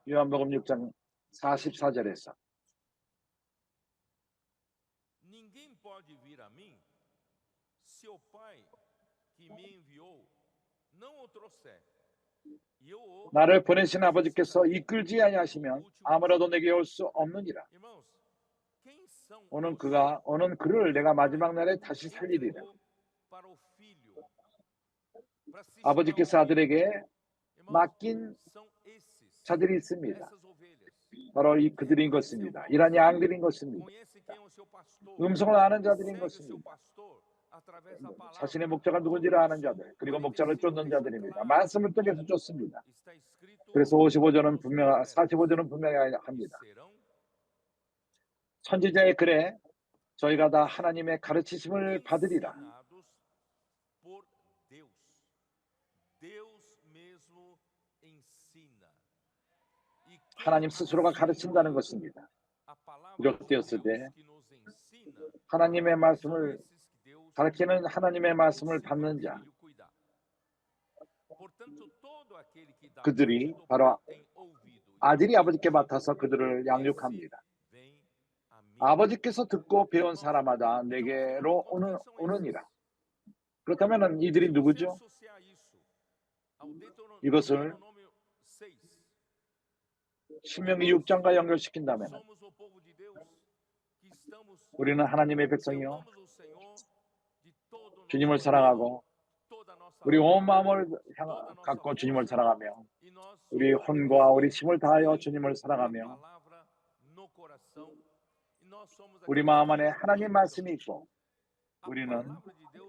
요한복음 6장 44절에서 Ninguém pode vir a mim se o Pai que me enviou não o trouxer. 나를 보내신 아버지께서 이끌지 아니하시면 아무라도 내게 올 수 없느니라. 오는 그를 내가 마지막 날에 다시 살리리라. 아버지께서 아들에게 맡긴 자들이 있습니다. 바로 그들인 것입니다. 이런 양들인 것입니다. 음성을 아는 자들인 것입니다. 자신의 목자가 누군지를 아는 자들, 그리고 목자를 쫓는 자들입니다. 말씀을 통해서 쫓습니다. 그래서 45절은 분명히 합니다. 선지자의 글에 저희가 다 하나님의 가르치심을 받으리라. 하나님 스스로가 가르친다는 것입니다. 구력되었을 때 하나님의 말씀을 가르치는 하나님의 말씀을 받는 자, 그들이 바로 아들이 아버지께 맡아서 그들을 양육합니다. 아버지께서 듣고 배운 사람마다 내게로 오느니라. 그렇다면 이들이 누구죠? 이것을 신명기 6장과 연결시킨다면 우리는 하나님의 백성이요 주님을 사랑하고 우리 온 마음을 갖고 주님을 사랑하며 우리 혼과 우리 힘을 다하여 주님을 사랑하며 우리 마음 안에 하나님 말씀이 있고 우리는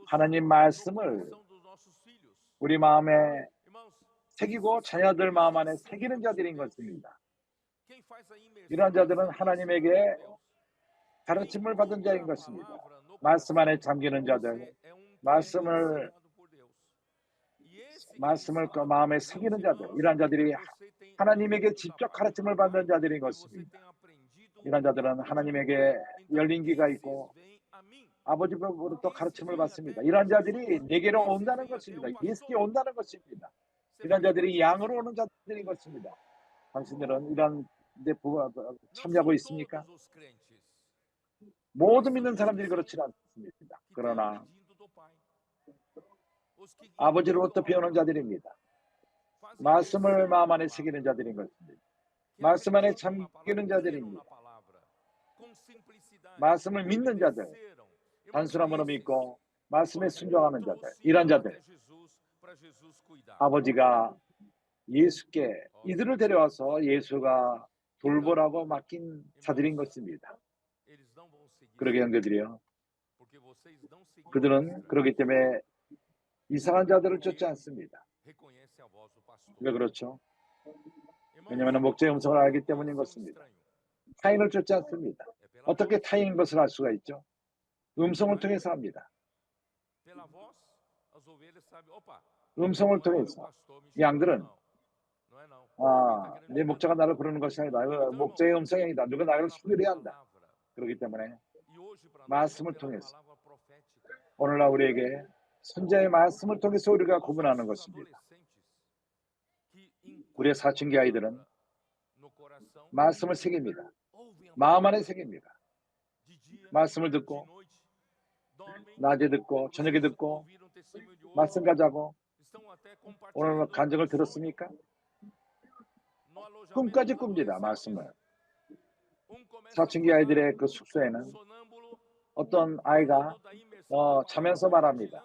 하나님 말씀을 우리 마음에 새기고 자녀들 마음 안에 새기는 자들인 것입니다. 이러한 자들은 하나님에게 가르침을 받은 자인 것입니다. 말씀 안에 잠기는 자들, 말씀을 그 마음에 새기는 자들, 이러한 자들이 하나님에게 직접 가르침을 받는 자들인 것입니다. 이러한 자들은 하나님에게 열린 귀가 있고 아버지로부터 가르침을 받습니다. 이러한 자들이 내게로 온다는 것입니다. 예수께 온다는 것입니다. 이러한 자들이 양으로 오는 자들인 것입니다. 당신들은 이러한 데 참여하고 있습니까? 모든 믿는 사람들이 그렇지 않습니다. 그러나 아버지로부터 배우는 자들입니다. 말씀을 마음 안에 새기는 자들인 것입니다. 말씀 안에 잠기는 자들입니다. 말씀을 믿는 자들, 단순함으로 믿고 말씀에 순종하는 자들, 이런 자들, 아버지가 예수께 이들을 데려와서 예수가 돌보라고 맡긴 자들인 것입니다. 그러게 형제들이요, 그들은 그렇기 때문에 이상한 자들을 쫓지 않습니다. 왜 그렇죠? 왜냐하면 목자의 음성을 알기 때문인 것입니다. 타인을 쫓지 않습니다. 어떻게 타인인 것을 알 수가 있죠? 음성을 통해서 합니다. 음성을 통해서 양들은 내 목자가 나를 부르는 것이 아니다. 목자의 음성이 아니다. 누가 나를 소리해야 한다. 그렇기 때문에 말씀을 통해서 오늘날 우리에게 선지자의 말씀을 통해서 우리가 구분하는 것입니다. 우리의 사춘기 아이들은 말씀을 새깁니다. 마음 안에 새깁니다. 말씀을 듣고 낮에 듣고 저녁에 듣고 말씀 가자고. 오늘 간증을 들었습니까? 꿈까지 꿉니다. 말씀을. 사춘기 아이들의 그 숙소에는 어떤 아이가 자면서 말합니다.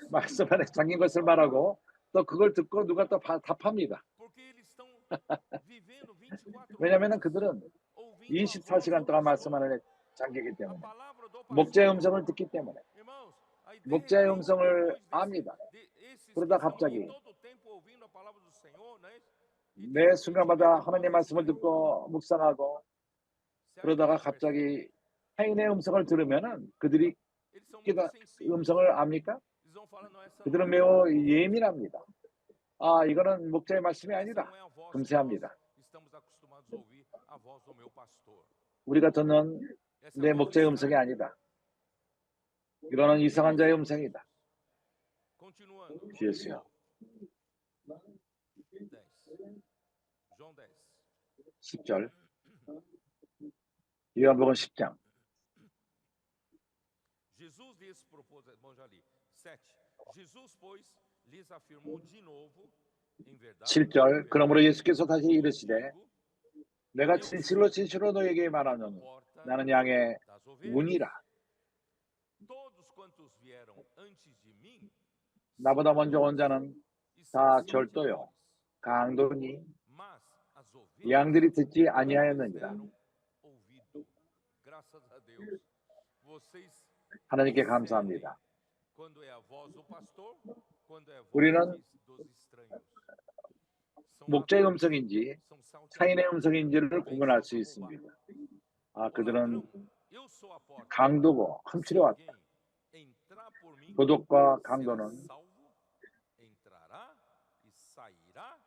말씀 안에 잠긴 것을 말하고 또 그걸 듣고 누가 또 답합니다. 왜냐하면 그들은 24시간 동안 말씀 안에 잠기기 때문에, 목자의 음성을 듣기 때문에, 목자의 음성을 압니다. 그러다 갑자기 매 순간마다 하나님 말씀을 듣고 묵상하고 그러다가 갑자기 타인의 음성을 들으면은 그들이 음성을 압니까? 그들은 매우 예민합니다. 아, 이거는 목자의 말씀이 아니다. 금세합니다. 우리가 듣는 내 목자의 음성이 아니다. 이거는 이상한 자의 음성이다. 주 예수여. 10절. 요한복음 10장. Jesus lhes propôs, bom, já li. 7. Jesus, pois, lhes afirmou de novo, em verdade, 7절. 그러므로 예수께서 다시 이르시되 내가 진실로 진실로 너에게 말하노니 나는 양의 문이라. todos quantos vieram antes de mim 나보다 먼저 온 자는 다 절도요 강도니 mas as ovelhas 양들이 듣지 não 아니하였느니라. deram ouvido. Graças a Deus. Vocês 하나님께 discernem 감사합니다. quando é a voz do pastor, quando é a voz 우리는 dos estranhos. São 목자의 ladrões, 음성인지 são salteadores. 타인의 음성인지를 Vêm 구분할 só 수 para 있습니다. roubar. 아, O 그들은 ladrão, eu sou a porta. 강도고 Se 훔치러 왔다. alguém entrar por mim, 도둑과 será 강도는 salvo, entrará e sairá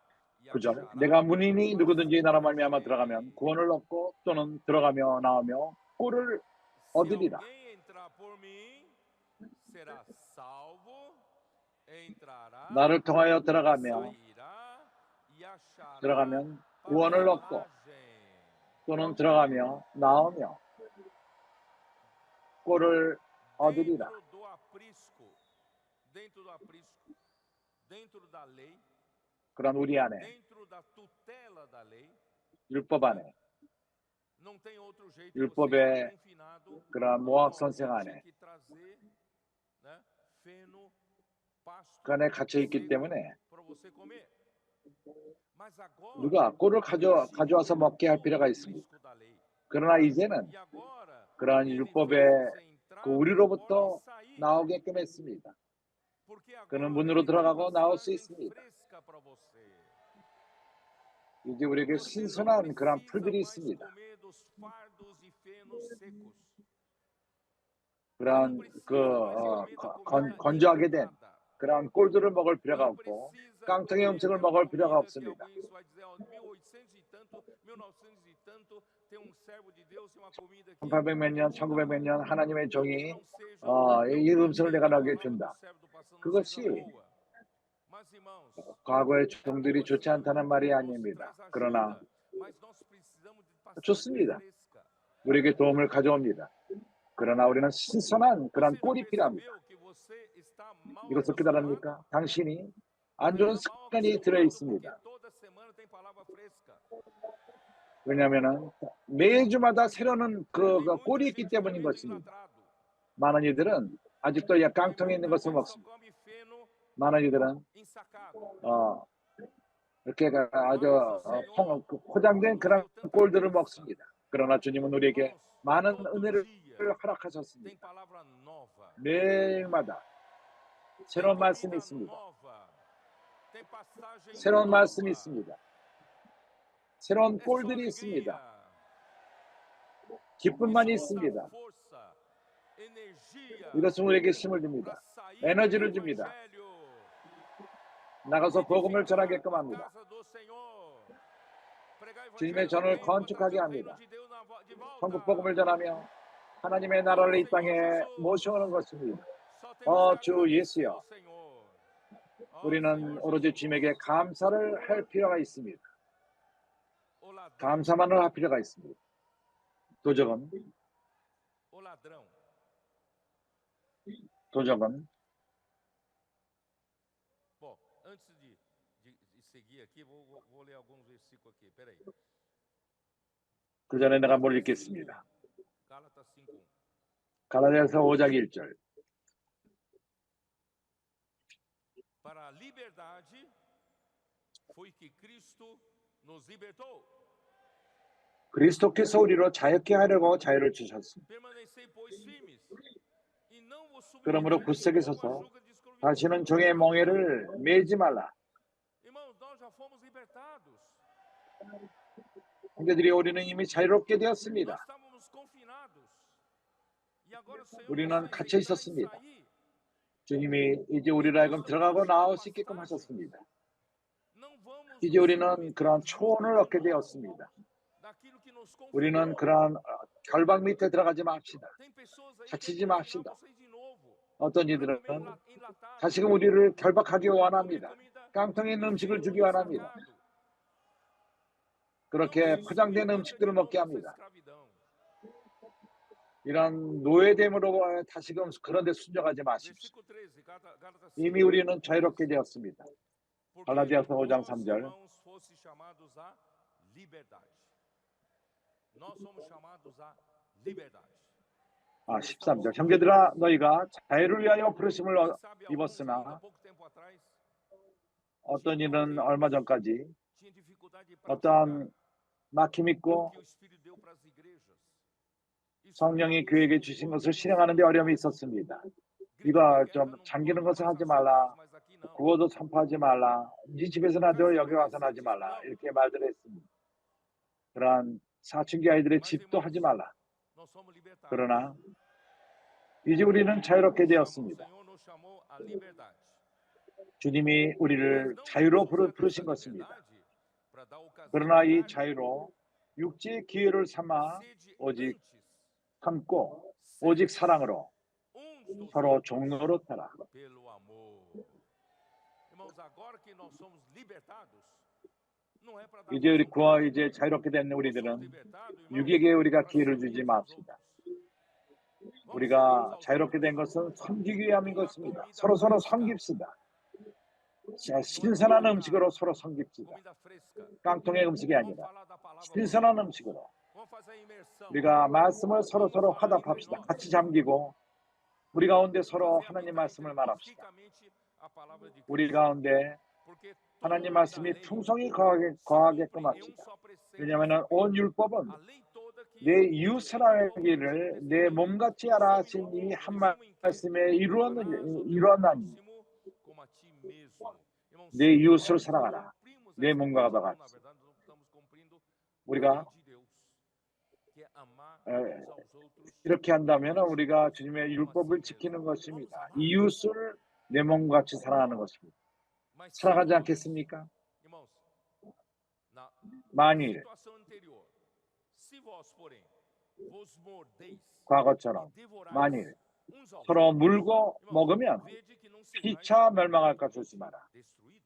e 그죠? achará 내가 문이니 누구든지 나로 말미암아 pasturagem. 들어가면 구원을 얻고 또는 들어가며 나오며 꼴을 Se 얻으리라. alguém entrar por mim, será salvo, entrará, 나를 통하여 들어가며 sairá e achará 들어가면 구원을 얻고 pasturagem. 또는 들어가며 나오며 꼴을 얻으리라. dentro do aprisco, dentro da lei, 그런 우리 안에 dentro da tutela da lei, 율법 안에 não tem outro jeito. 율법의 você está confinado 그런 no 모학 qual 선생 alguém 안에 tinha que trazer, né, feno, pasto, 그 안에 갇혀 있기 seco 때문에 para você comer. Mas agora, 누가 꼴을 가져와서 먹게 할 필요가 o 있습니다. aprisco da lei. 그러나 이제는 E agora, 그러한 ele 율법의 fez você entrar 그 pela 우리로부터 porta e sair. 나오게끔 했습니다. Porque agora 그는 ele 문으로 tem 들어가고 나올 수 pastagem 있습니다. fresca para você. 이제 우리에게 Você não 신선한 그런 precisa 풀들이 mais 있습니다. comer dos fardos e fenos secos. Você não 그런 precisa 그 mais comer da comida 건조하게 된 enlatada. 그런 꼴들을 먹을 필요가 Não 없고 precisa 깡통의 comer 음식을 aquela 먹을 필요가 comida que 없습니다. alguém vai dizer, ó, 1800 e tanto, 1900 e tanto, tem um servo de Deus, tem uma comida que 1800 몇 년, não 1900 몇 년 하나님의 que 종이 não seja 이 não 음성을 porque 내가 a 나게 palavra 준다. do servo do pastor não 그것이 seja boa. Mas irmãos, 과거의 é 종들이 boa 좋지 sim, 않다는 말이 nos 아닙니다. traz 그러나 ajuda, mas nós precisamos de pastagem 좋습니다. fresca. 우리에게 도움을 가져옵니다. 그러나 우리는 신선한 그런 Você já 꼴이 필요합니다. percebeu que você está mal 이것을 acostumado? 깨달습니까? 당신이 안 Você 좋은 está mal 습관이 들어 acostumado porque 있습니다. toda semana tem palavra fresca. 왜냐하면 매주마다 새로운 Tem muita 꼴이 있기 gente 때문인 comendo 것입니다. enlatrado. 많은 이들은 아직도 Tem 깡통에 있는 muita 것을 gente só 먹습니다. come feno 많은 이들은 ensacado. 이렇게 아주 Mas o Senhor 포장된 nos 그런 deu tanta 꼴들을 graça. 먹습니다. 그러나 주님은 우리에게 Irmãos, 많은 todo 은혜를 dia 허락하셨습니다. tem palavra nova. 매일마다 Tem 새로운 말씀이 comida 있습니다. nova. Tem passagem 새로운 말씀이 nova. 있습니다. 새로운 É só 꼴들이 있습니다. alegria. 기쁨만이 Isso nos dá 있습니다. força, energia 이것은 우리에게 힘을 para 줍니다. sair 에너지를 com o 줍니다. evangelho. 나가서 복음을 Edificar 전하게끔 a 합니다. casa do Senhor. Pregar 주님의 evangelho do 전을 reino para 건축하게 trazer o 합니다. reino de Deus de 천국 volta. 복음을 전하며 하나님의 Ó 나라를 이 Senhor 땅에 Jesus. 모셔오는 것입니다. Só temos que 주 agradecer 예수여, ao Senhor. Ó 우리는 Senhor 오로지 Jesus. 주님에게 감사를 할 필요가 있습니다. O ladrão. 감사만을 할 필요가 있습니다. 도적은 O ladrão. Bom, antes de seguir aqui, vou ler alguns versículos aqui. Peraí. 그 전에 내가 뭘 읽겠습니다. Gálatas 5:1. 갈라디아서 5장 1절. Para a liberdade foi que Cristo nos libertou. 그리스도께서 우리로 자유케 하려고 자유를 주셨습니다. Permanecei, pois, firmes, e não vos 그러므로 submetais 굳세게 de novo 서서 à julga de escravidão. 다시는 종의 멍에를 매지 말라. Irmãos, nós já fomos libertados. 형제들이 우리는 이미 자유롭게 Nós 되었습니다. estávamos confinados. E agora o Senhor nos 우리는 fez 갇혀 entrar e 있었습니다. sair. 주님이 이제 E 우리를 nós 하여금 não 들어가고 temos 나올 수 있게끔 passagem. 하셨습니다. Não vamos 이제 nos 우리는 submeter 그러한 ao 초원을 jugo 얻게 de novo 되었습니다. daquilo que nos 우리는 confinou. 그러한 결박 밑에 들어가지 맙시다. Tem pessoas aí que 갇히지 querem confinar 맙시다. vocês de novo 어떤 para 이들은 comer enlatado, 다시금 우리를 결박하기 comer 원합니다. comida 깡통에 있는 de 음식을 vidro 주기 no 원합니다. salgado. Não 그렇게 se 포장된 submeta 음식들을 de 먹게 novo a essa 합니다. escravidão. 이런 노예됨으로 다시금 그런 데 순종하지 마십시오. Versículo 13, Gálatas 이미 5, 우리는 자유롭게 되었습니다. porque 갈라디아서 5장 vós, 3절. irmãos, fostes chamados à liberdade. Nós somos chamados à liberdade. 13절. 형제들아 너희가 자유를 위하여 부르심을 Quem sabe alguns ainda 입었으나 pouco tempo atrás 어떤 이는 얼마 전까지 tinha dificuldade de praticar 어떠한 막힘 o 있고 que o Espírito deu para as igrejas. Isso 성령이 causa 교회에게 um 주신 desconforto 것을 no 실행하는데 coração. 어려움이 있었습니다. Grito 이거 de guerra 좀 não 잠기는 pode 것을 passar 하지 sem 말라. voz, mas aqui não. 구호도 선포하지 말라. 네 집에서는 하되 Mas 여기 와서는 하지 adolescentes, 말라. não. 이렇게 말들을 했습니다. 그러한 사춘기 아이들의 Mas, 집도 irmãos, 하지 말라. nós somos libertados. 그러나 이제 우리는 자유롭게 O 되었습니다. Senhor nos chamou à liberdade. 주님이 Mas 우리를 não 자유로 nos usar 부르신 dessa 것입니다. liberdade para dar ocasião 그러나 à 이 carne. 자유로 육지의 기회를 삼아 Sede 오직 antes 참고 오직 사랑으로 uns dos 서로 outros 종로로 따라. pelo amor. Irmãos, agora que nós somos libertados, não é para dar 이제 우리 ocasião 구하 carne. 이제 자유롭게 된 Nós somos 우리들은 libertados, irmãos, 육에게 우리가 para 기회를 servir 주지 uns aos 맙시다. outros. Vamos servir uns 우리가 aos 자유롭게 된 outros 것은 섬기기 위함인 com a 것입니다. comida 서로 fresca. 섬깁시다. 자, Não é 신선한 comida 음식으로 서로 enlatada, 섬깁시다. comida fresca. 깡통의 음식이 Vamos 아니라 falar da palavra dos 신선한 outros. 음식으로 Vamos fazer a imersão. 우리가 말씀을 서로 Vamos falar entre 화답합시다. nós. 같이 잠기고 우리 가운데 서로 Fazer 하나님 habitar 말씀을 entre nós 말합시다. ricamente a palavra de 우리 Cristo. 가운데 Porque 하나님 toda a 말씀이 lei 풍성히 se 거하게끔 cumpre em 합시다. só preceito e 왜냐하면 saber. 온 율법은 A lei toda que 내 foi 이웃 escrita no Novo 사랑하기를 내 Testamento 몸같이 são 하라 em 하신 novo 이 한 resumo em que 말씀에 amarás o teu 이루었나니 próximo como a ti mesmo. Irmãos, 내 se 이웃을 nós 사랑하라. cumprimos 내 essa 몸과 parte, 같이. na verdade nós estamos cumprindo a 우리가 lei de Deus, que é amar uns aos outros 이렇게 한다면 como a 우리가 si 주님의 mesmo. 율법을 Vamos 지키는 amar. 것입니다. 이웃을 내 몸같이 사랑하는 것입니다. Mas se 사랑하지 nós, 않겠습니까? irmãos, na 만일 situação anterior, se vós, porém, vos mordeis 과거처럼 e devorais 만일 uns aos 서로 outros, 물고 irmãos, 먹으면 vede que não sejais 피차 멸망할까 조심하라. destruídos.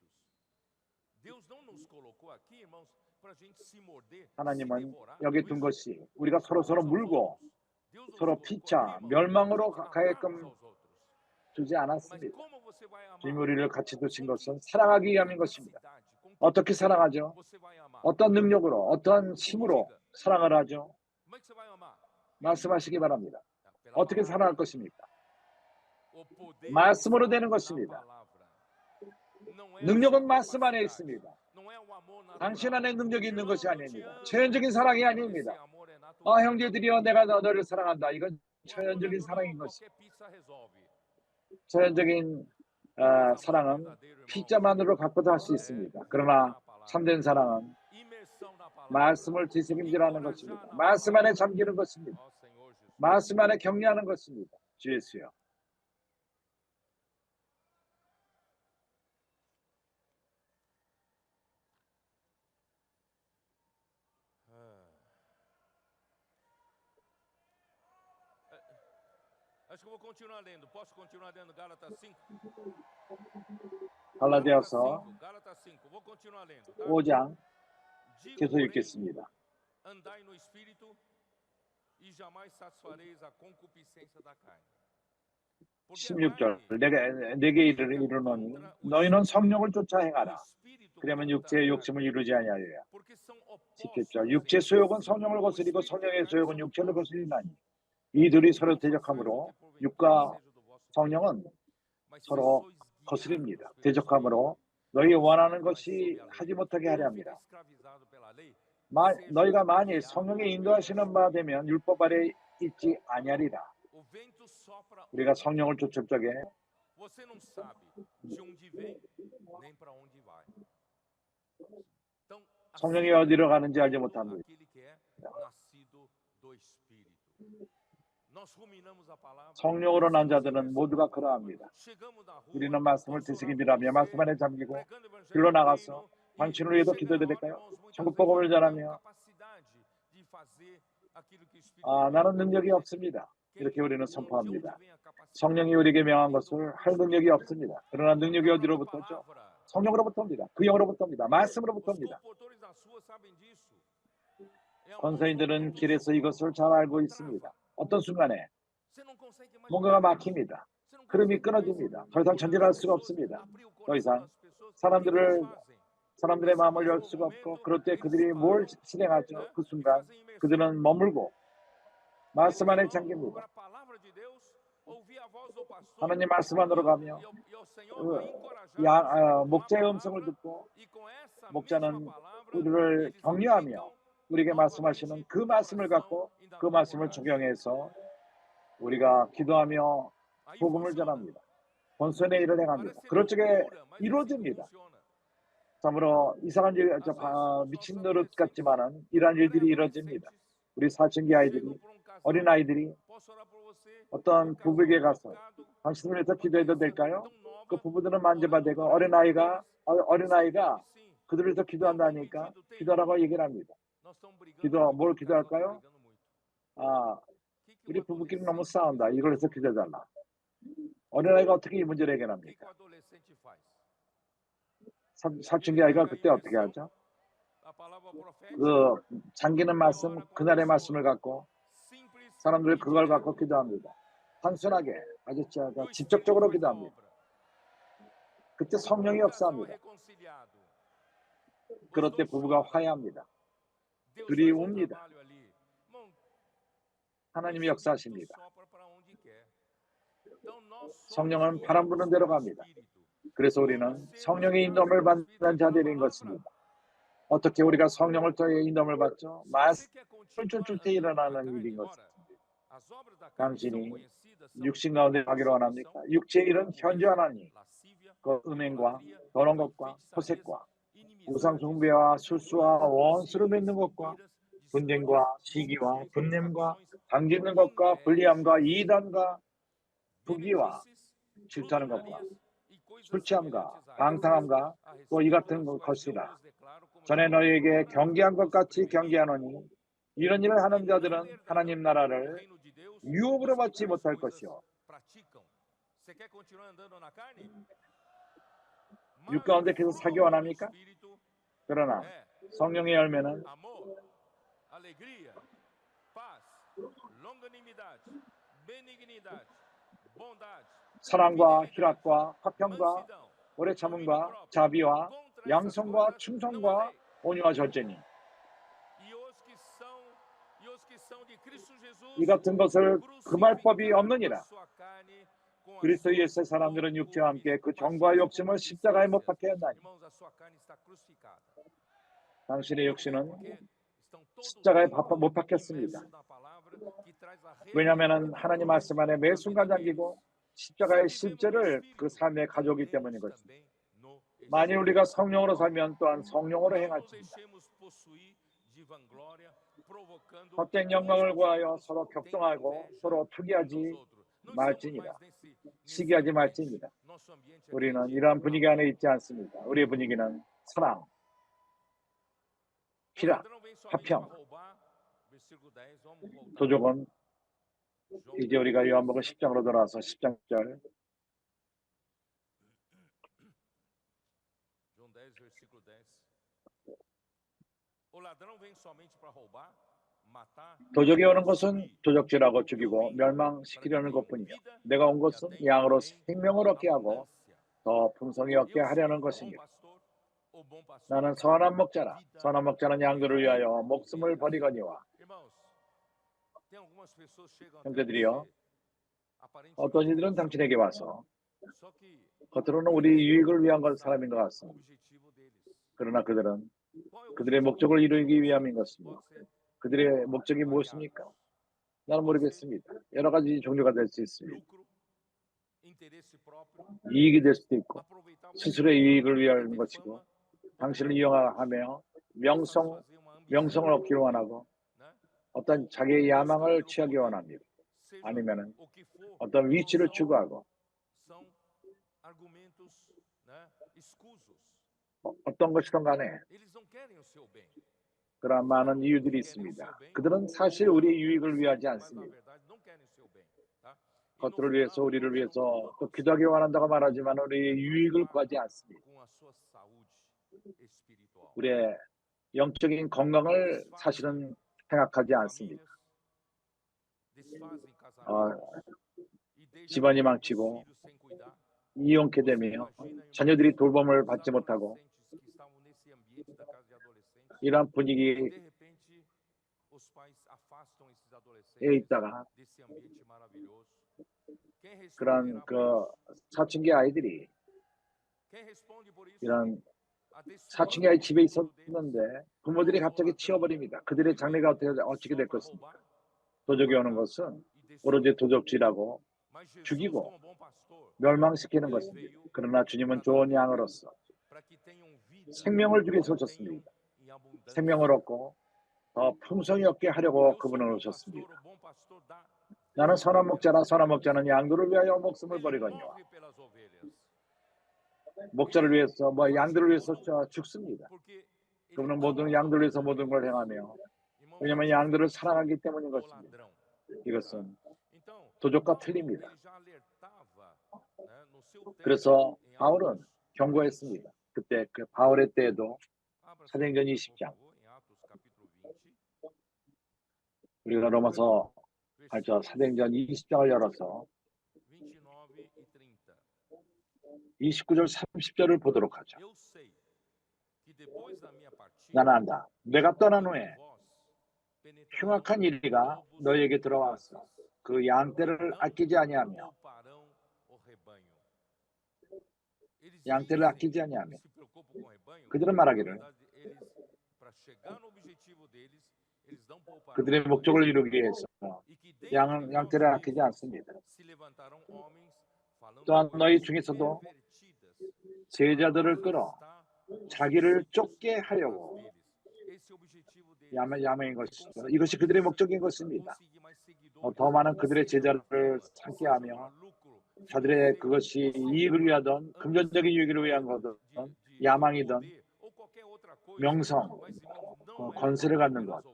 Deus não nos colocou aqui, irmãos, para a gente se morder, se 하나님은 devorar. 여기 둔 것이 우리가 서로 물고 Deus nos 서로 colocou 피차 aqui, irmãos, 멸망으로 para a gente amar uns 가게끔 aos outros. 주지 Mas 않았습니다. como você vai amar? 주님이 우리를 같이 두신 Com que 것은 사랑하기 위함인 것입니다. capacidade, com que 어떻게 poder 사랑하죠? você vai amar? 어떤 능력으로, 어떤 힘으로 사랑을 하죠? Como é que você vai amar? 말씀하시기 바랍니다. Pela 어떻게 palavra. 사랑할 것입니까? O poder 말씀으로 está 되는 na 것입니다. palavra. Não é a 능력은 sua 말씀 안에 capacidade. 있습니다. Não é o amor natural. 당신 안에 능력이 있는 Irmão, 것이 eu te 아닙니다. amo. 초연적인 사랑이 Esse 아닙니다. amor é natural. 형제들이여 내가 너를 사랑한다. 이건 O amor 초연적인 natural, 사랑인 것입니다. qualquer pizza resolve. 초연적인 Mas amar 사랑은 verdadeiro, irmão, 피자만으로 갖고도 할 수 있습니다. 그러나 참된 사랑은 imersão na palavra. 말씀을 뒤새김질하는 것입니다. 말씀 안에 잠기는 것입니다. Ó Senhor Jesus. 말씀 안에 격려하는 것입니다. 주 예수여. Acho que eu vou continuar lendo. Posso continuar lendo Gálatas 5? 갈라디아서 Gálatas 5. Vou continuar lendo. Tá? 5장 Digo, 계속 porém, 읽겠습니다. andai no espírito e jamais satisfareis a concupiscência da carne. Porque a 16절 carne 내게 이르노니 너희는 성령을 쫓아 o 행하라. espírito 그러면 contra a 육체의 carne, 욕심을 이루지 아니하리라. porque são opostos 17절 육체 소욕은 성령을 거스리고 성령의 소욕은 육체를 거스리나니 이 둘이 서로 대적하므로 육과 성령은 서로 거스립니다. 대적하므로 너희 원하는 것이 하지 못하게 하려 합니다. 너희가 만일 성령의 인도하시는 바 되면 율법 아래 있지 아니하리라. 우리가 성령을 쫓을 적에 Você não sabe de onde vem nem para onde vai. Então, 성령이 어디로 가는지 알지 못합니다. 성령으로 난 자들은 모두가 그러합니다. 우리는 말씀을 되새김이라며 말씀 안에 잠기고 길로 나가서 당신을 위해도 기도해야 될까요? 천국 복음을 전하며 나는 능력이 없습니다. 이렇게 우리는 선포합니다. 성령이 우리에게 명한 것을 할 능력이 없습니다. 그러나 능력이 어디로부터죠? 성령으로부터입니다. 그 영으로부터입니다. 말씀으로부터입니다. 권사인들은 길에서 이것을 잘 알고 있습니다. 어떤 순간에 뭔가가 막힙니다. 흐름이 끊어집니다. 더 이상 전진할 수가 없습니다. 더 이상 사람들의 마음을 열 수가 없고 그럴 때 그들이 뭘 실행하죠? 그 순간 그들은 머물고 말씀 안에 잠깁니다. 하나님 말씀 안으로 가며 목자의 음성을 듣고 목자는 우리를 격려하며 우리에게 말씀하시는 그 말씀을 갖고 그 말씀을 적용해서 우리가 기도하며 복음을 전합니다. 본선의 일을 행합니다. 그럴 적에 이루어집니다. 참으로 이상한 일, 미친 노릇 같지만은 이러한 일들이 이루어집니다. 우리 사춘기 아이들이, 어린 아이들이 어떤 부부에게 가서 당신을 위해서 기도해도 될까요? 그 부부들은 만져봐대고 어린아이가 그들을 위해서 기도한다니까 기도하라고 얘기를 합니다. 뭘 기도할까요? 우리 부부끼리 너무 싸운다. 이걸 해서 기도해달라. 어린아이가 어떻게 이 문제를 해결합니까? 사춘기 아이가 그때 어떻게 하죠? 그 잠기는 말씀, 그날의 말씀을 갖고 사람들 그걸 갖고 기도합니다. 단순하게 아주 직접적으로 기도합니다. 그때 성령이 역사합니다. 그럴 때 부부가 화해합니다. 둘이 웁니다. 하나님이 역사하십니다. 성령은 바람 부는 대로 갑니다. 그래서 우리는 성령의 인도함을 받는 자들인 것입니다. 어떻게 우리가 성령을 통해 인도함을 받죠? 말씀을 쫓을 때 일어나는 일인 것입니다. 당신이 육신 가운데 가기로 원합니까? 육체의 일은 현저하나니 그 음행과 더러운 것과 호색과 우상 숭배와 술수와 원수를 맺는 것과 분쟁과 시기와 분냄과 당짓는 것과 불리함과 이단과 부귀와 질투하는 것과 술 취함과 방탕함과 또 이 같은 것이라. 전에 너희에게 경계한 것 같이 경계하노니 이런 일을 하는 자들은 하나님 나라를 유업으로 받지 못할 것이요. 육 가운데 계속 사기 원합니까? 그러나 성령의 열매는 사랑과 희락과 화평과 오래 참음과 자비와 양성과 충성과 온유와 절제니 이 같은 것을 금할 법이 없느니라. 그리스도 예수의 사람들은 육체와 함께 그 정과 욕심을 십자가에 못 박게 한다니. 당신의 육신은 십자가에 못 박혔습니다. 왜냐하면 하나님 말씀 안에 매 순간 잠기고 십자가의 실제를 그 삶에 가져오기 때문인 것입니다. 만일 우리가 성령으로 살면 또한 성령으로 행할지니다. 헛된 영광을 구하여 서로 격동하고 서로 투기하지 말지니라. 시기하지 말지니라. 우리는 이러한 분위기 안에 있지 않습니다. 우리의 분위기는 사랑, 희락, 화평. 도적은 이제 우리가 요한복음 10장으로 돌아와서 10장 10절 도적이 오는 것은 도적질하고 죽이고 멸망시키려는 것뿐이요 내가 온 것은 양으로 생명을 얻게 하고 더 풍성히 얻게 하려는 것입니다. 나는 선한 목자라. 선한 목자는 양들을 위하여 목숨을 버리거니와. 형제들이여, 어떤 이들은 당신에게 와서 겉으로는 우리 유익을 위한 사람인 것 같습니다. 그러나 그들은 그들의 목적을 이루기 위함인 것입니다. 그들의 목적이 무엇입니까? 나는 모르겠습니다. 여러 가지 종류가 될 수 있습니다. 이익이 될 수도 있고 스스로의 이익을 위한 것이고 당신을 이용하며 명성을 얻기 원하고 어떤 자기의 야망을 취하기 원합니다. 아니면은 어떤 위치를 추구하고 어떤 것이든 간에 그러한 많은 이유들이 있습니다. 그들은 사실 우리의 유익을 위하지 않습니다. 겉들을 위해서 우리를 위해서 또 기도하기 원한다고 말하지만 우리의 유익을 구하지 않습니다. 우리의 영적인 건강을 사실은 생각하지 않습니다. 집안이 망치고 이혼케 되며 자녀들이 돌봄을 받지 못하고 이러한 분위기에 있다가 그런 사춘기 아이들이 이런 사춘기 아이 집에 있었는데 부모들이 갑자기 치워버립니다. 그들의 장래가 어떻게 될 것입니까? 도적이 오는 것은 오로지 도적질하고 죽이고 멸망시키는 것입니다. 그러나 주님은 좋은 양으로서 생명을 주기 위해서 오셨습니다. 생명을 얻고 더 풍성히 얻게 하려고 그분은 오셨습니다. 나는 선한 목자라. 선한 목자는 양들을 위하여 목숨을 버리거니와 목자를 위해서 양들을 위해서 죽습니다. 그분은 모든 양들을 위해서 모든 걸 행하며 왜냐하면 양들을 사랑하기 때문인 것입니다. 이것은 도적과 틀립니다. 그래서 바울은 경고했습니다. 그때 그 바울의 때에도 사도행전 20장 우리가 로마서 사도행전 20장을 열어서 29절 30절을 보도록 하죠. 나는 안다. 내가 떠난 후에 흉악한 이리가 너에게 들어왔어. 그 양떼를 아끼지 아니하며 그들은 말하기를 그들의 목적을 이루기 위해서 양떼를 아끼지 않습니다. 또한 너희 중에서도 제자들을 끌어 자기를 쫓게 하려고 야맹인 것이죠. 이것이 그들의 목적인 것입니다. 더 많은 그들의 제자를 삼게 하며 자들의 그것이 이익을 위하던 금전적인 유익을 위한 거든 야망이든 명성, 권세를 갖는 것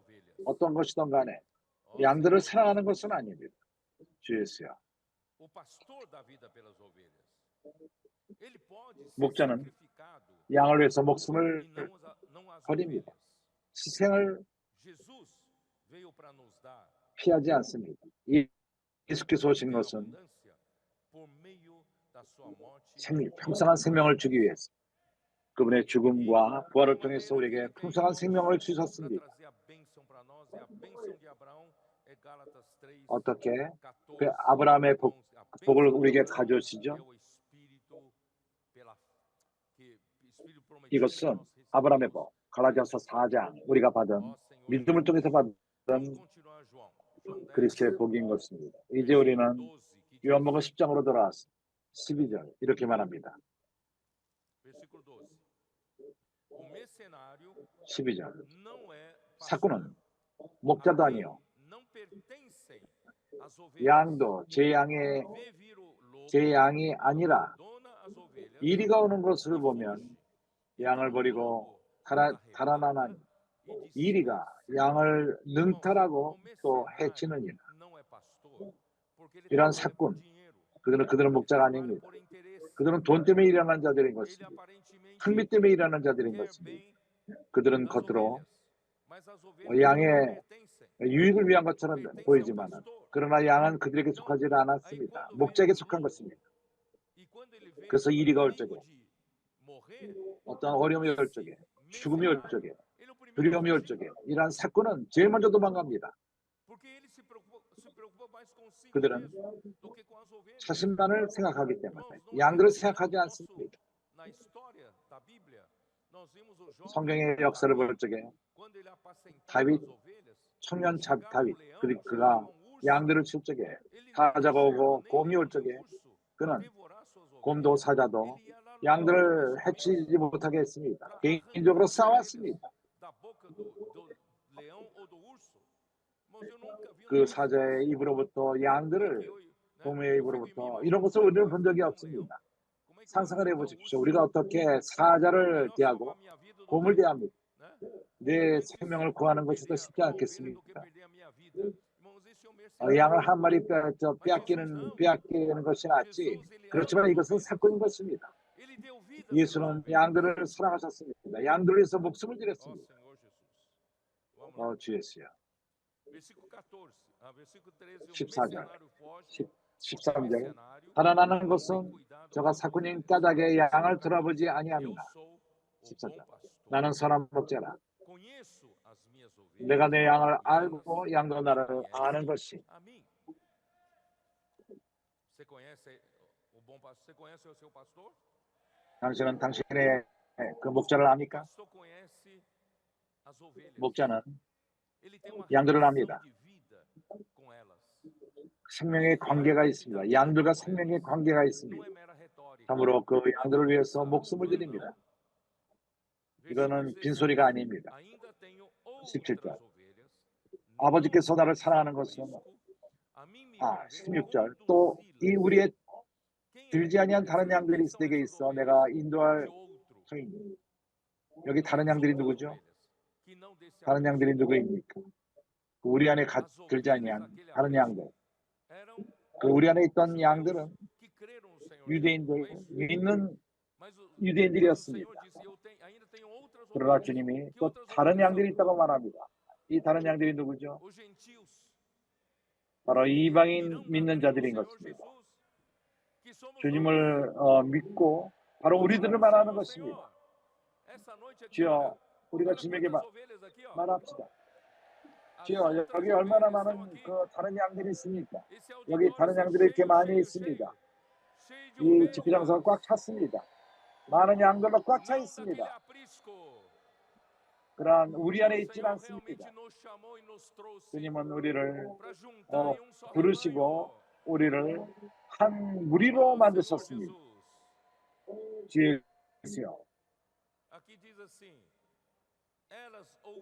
어떤 것이든 간에 양들을 사랑하는 것은 아닙니다. 주 예수야. 목자는 양을 위해서 목숨을 버립니다. 희생을 피하지 않습니다. 예수께서 오신 것은 풍성한 생명을 주기 위해서 그분의 죽음과 부활을 통해서 우리에게 풍성한 생명을 주셨습니다. 어떻게? 그 아브라함의 복을 우리에게 가져오시죠? 이것은 아브라함의 복, 갈라디아서 4장 우리가 받은 믿음을 통해서 받은 그리스도의 복인 것입니다. 이제 우리는 요한복음 10장으로 돌아왔습니다. 12절 이렇게 말합니다. 12절 사꾼은 목자도 아니요 양도 제 양이 아니라 이리가 오는 것을 보면 양을 버리고 달아나는 이리가 양을 능탈하고 또 해치느니라. 이러한 사꾼 그들은 목자가 아닙니다. 그들은 돈 때문에 일하는 자들인 것입니다. 흥미 때문에 일하는 자들인 것입니다. 그들은 겉으로 양의 유익을 위한 것처럼 보이지만 그러나 양은 그들에게 속하지 않았습니다. 목자에게 속한 것입니다. 그래서 이리가 올 적에 어떤 어려움이 올 적에 죽음이 올 적에 두려움이 올 적에 이러한 사건은 제일 먼저 도망갑니다. 그들은 자신만을 생각하기 때문에 양들을 생각하지 않습니다. 성경의 역사를 볼 적에 다윗 청년 다윗 그가 양들을 칠 적에 사자가 오고 곰이 올 적에 그는 곰도 사자도 양들을 해치지 못하게 했습니다. 개인적으로 싸웠습니다. 그 사자의 입으로부터 양들을, 곰의 입으로부터 이런 것을 우리는 본 적이 없습니다. 상상을 해보십시오. 우리가 어떻게 사자를 대하고 곰을 대합니까? 내 생명을 구하는 것이 더 쉽지 않겠습니까? 양을 한 마리 빼앗기는 것이 낫지. 그렇지만 이것은 사건인 것입니다. 예수는 양들을 사랑하셨습니다. 양들을 위해서 목숨을 드렸습니다. 주 예수야. 14절, 13절. 달아나는 것은 저가 사꾼인 까닭에 양을 돌아보지 아니합니다. 14절. 나는 선한 목자라. 내가 내 양을 알고 양도 나를 아는 것이. 당신은 당신의 그 목자를 압니까? 목자는 양들을 압니다. 생명의 관계가 있습니다. 양들과 생명의 관계가 있습니다. 참으로 그 양들을 위해서 목숨을 드립니다. 이거는 빈소리가 아닙니다. 17절. 아버지께서 나를 사랑하는 것은 16절. 또 이 우리의 들지 아니한 다른 양들이 내게 있어 내가 인도할 터이니. 여기 다른 양들이 누구죠? 다른 양들이 누구입니까? 우리 안에 들지 아니한 다른 양들. 그 우리 안에 있던 양들은 유대인들, 믿는 유대인들이었습니다. 그러나 주님이 또 다른 양들이 있다고 말합니다. 이 다른 양들이 누구죠? 바로 이방인 믿는 자들인 것입니다. 주님을 믿고 바로 우리들을 말하는 것입니다. 주여, 우리가 주님에게 말합시다. 주여, 여기 얼마나 많은 그 다른 양들이 있습니까? 여기 다른 양들이 이렇게 많이 있습니다. 이 집회장소가 꽉 찼습니다. 많은 양들로 꽉 차 있습니다. 그러나 우리 안에 있지는 않습니다. 주님은 우리를 부르시고 우리를 한 무리로 만드셨습니다. 주 예수여.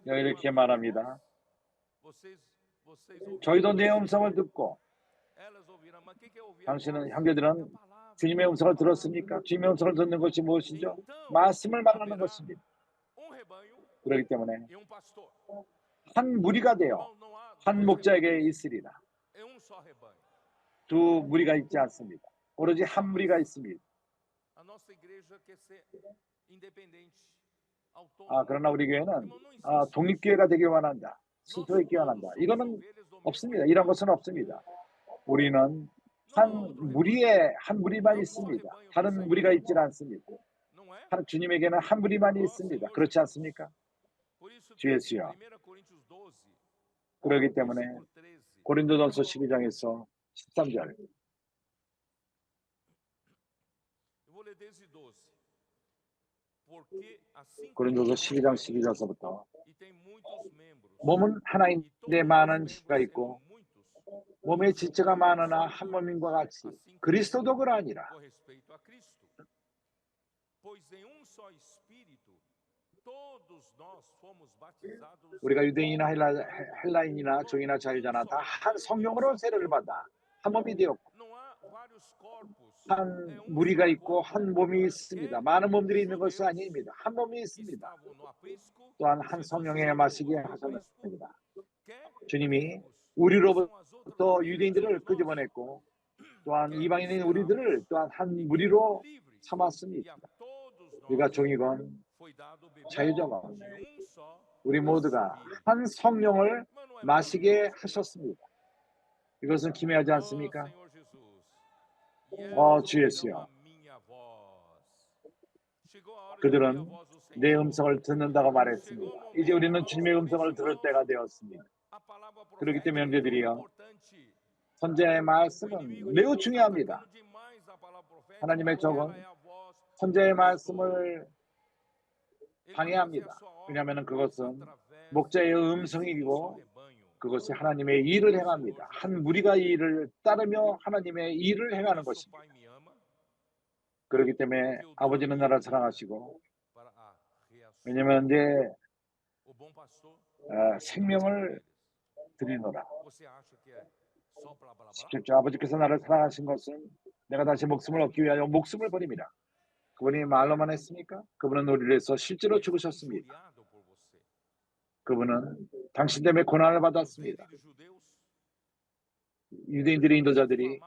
여기 이렇게 말합니다. 저희도 내 음성을 듣고. 당신은 형제들은 주님의 음성을 들었습니까? 주님의 음성을 듣는 것이 무엇이죠? 말씀을 말하는 것입니다. 그렇기 때문에 한 무리가 되어 한 목자에게 있으리라. 두 무리가 있지 않습니다. 오로지 한 무리가 있습니다. 그러나 우리 교회는 독립교회가 되길 원한다. 스스로있기 원한다. 이거는 없습니다. 이런 것은 없습니다. 우리는 한 무리만 있습니다. 다른 무리가 있지 않습니다. 주님에게는 한 무리만 있습니다. 그렇지 않습니까? 주 예수여. 그렇기 때문에 고린도전서 12장에서 13절. 고린도서 12장 12절서부터 몸은 하나인데 많은 지체가 있고 몸의 지체가 많으나 한 몸인과 같이 그리스도도 그러하니라. 우리가 유대인이나 헬라인이나 종이나 자유자나 다 한 성령으로 세례를 받아 한 몸이 되었고 한 무리가 있고 한 몸이 있습니다. 많은 몸들이 있는 것이 아닙니다. 한 몸이 있습니다. 또한 한 성령에 마시게 하셨습니다. 주님이 우리로부터 유대인들을 끄집어냈고 또한 이방인인 우리들을 또한 한 무리로 삼았습니다. 우리가 종이건 자유자건 우리 모두가 한 성령을 마시게 하셨습니다. 이것은 기묘하지 않습니까? 주 예수여. 그들은 내 음성을 듣는다고 말했습니다. 이제 우리는 주님의 음성을 들을 때가 되었습니다. 그렇기 때문에 형제들이여, 선지자의 말씀은 매우 중요합니다. 하나님의 적은 선지자의 말씀을 방해합니다. 왜냐하면 그것은 목자의 음성이고 그것이 하나님의 일을 행합니다. 한 무리가 이 일을 따르며 하나님의 일을 행하는 것입니다. 그렇기 때문에 아버지는 나를 사랑하시고, 왜냐하면 생명을 드리노라. 17절 아버지께서 나를 사랑하신 것은 내가 다시 목숨을 얻기 위하여 목숨을 버립니다. 그분이 말로만 했습니까? 그분은 우리를 위해서 실제로 죽으셨습니다. 그분은 당신 때문에 고난을 받았습니다. 유대인들의 인도자들이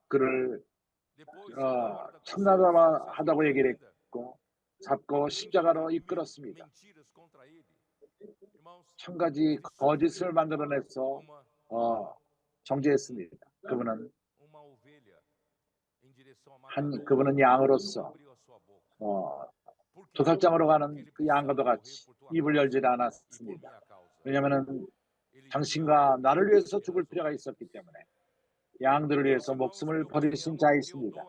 그를 참나다하다고 얘기를 했고 잡고 십자가로 이끌었습니다. 천 가지 거짓을 만들어내서 정죄했습니다. 그분은 양으로서 도살장으로 가는 그 양과도 같이 입을 열지 않았습니다. 왜냐하면 당신과 나를 위해서 죽을 필요가 있었기 때문에 양들을 위해서 목숨을 버리신 자이십니다.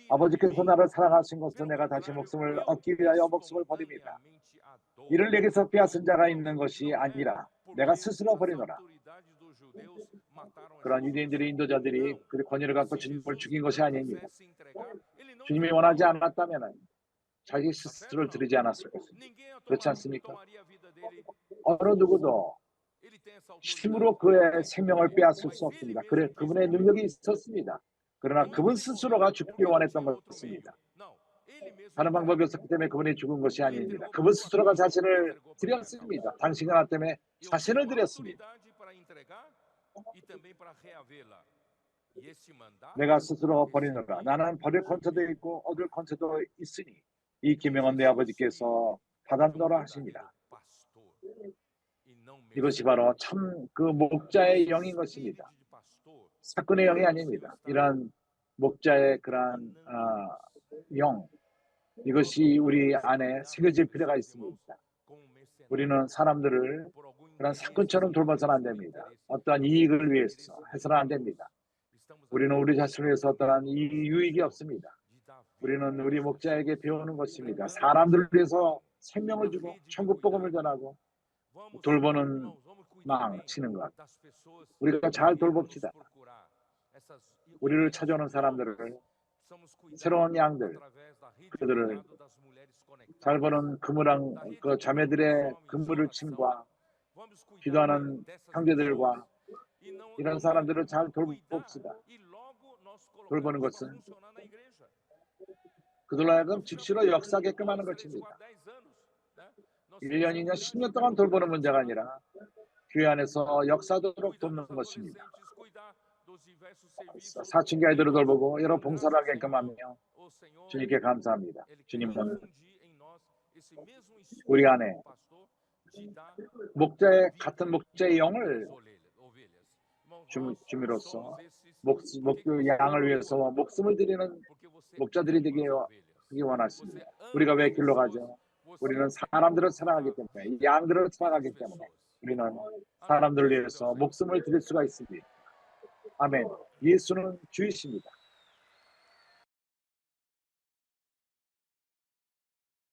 아버지께서 나를 사랑하신 것은 내가 다시 목숨을 얻기 위하여 목숨을 버립니다. 이를 내게서 빼앗은 자가 있는 것이 아니라 내가 스스로 버리노라. 그러한 유대인들의 인도자들이 그 권위를 갖고 주님을 죽인 것이 아닙니다. 주님이 원하지 않았다면 자기 스스로를 드리지 않았을 것입니다. 그렇지 않습니까? 어느 누구도 힘으로 그의 생명을 빼앗을 수 없습니다. 그래, 그분의 능력이 있었습니다. 그러나 그분 스스로가 죽기 원했던 것입니다. 다른 방법이 없었기 때문에 그분이 죽은 것이 아닙니다. 그분 스스로가 자신을 드렸습니다. 당신과 나 때문에 자신을 드렸습니다. 내가 스스로 버리노라. 나는 버릴 권세도 있고 얻을 권세도 있으니 이 계명은 내 아버지께서 받았노라 하십니다. 이것이 바로 참 그 목자의 영인 것입니다. 사건의 영이 아닙니다. 이러한 목자의 그러한 영, 이것이 우리 안에 새겨질 필요가 있습니다. 우리는 사람들을 그런 사건처럼 돌봐서는 안 됩니다. 어떠한 이익을 위해서 해서는 안 됩니다. 우리는 우리 자신을 위해서 어떠한 유익이 없습니다. 우리는 우리 목자에게 배우는 것입니다. 사람들을 위해서 생명을 주고 천국 복음을 전하고 돌보는 망치는 것. 우리가 잘 돌봅시다. 우리를 찾아오는 사람들을, 새로운 양들, 그들을 잘 보는 그 자매들의 그물을 침과 기도하는 형제들과 이런 사람들을 잘 돌봅시다. 돌보는 것은 그들로 하여금 즉시로 역사하게끔 하는 것입니다. 1년, 2년, 10년 동안 돌보는 문제가 아니라 교회 안에서 역사하도록 돕는 것입니다. 사춘기 아이들을 돌보고 여러 봉사를 하게끔 하며 주님께 감사합니다. 주님은 우리 안에 같은 목자의 영을 줌으로써 양을 위해서 목숨을 드리는 목자들이 되기 원하십니다. 우리가 왜 길로 가죠? 우리는 사람들을 사랑하기 때문에, 양들을 사랑하기 때문에 우리는 사람들을 위해서 목숨을 드릴 수가 있습니다. 아멘. 예수는 주이십니다.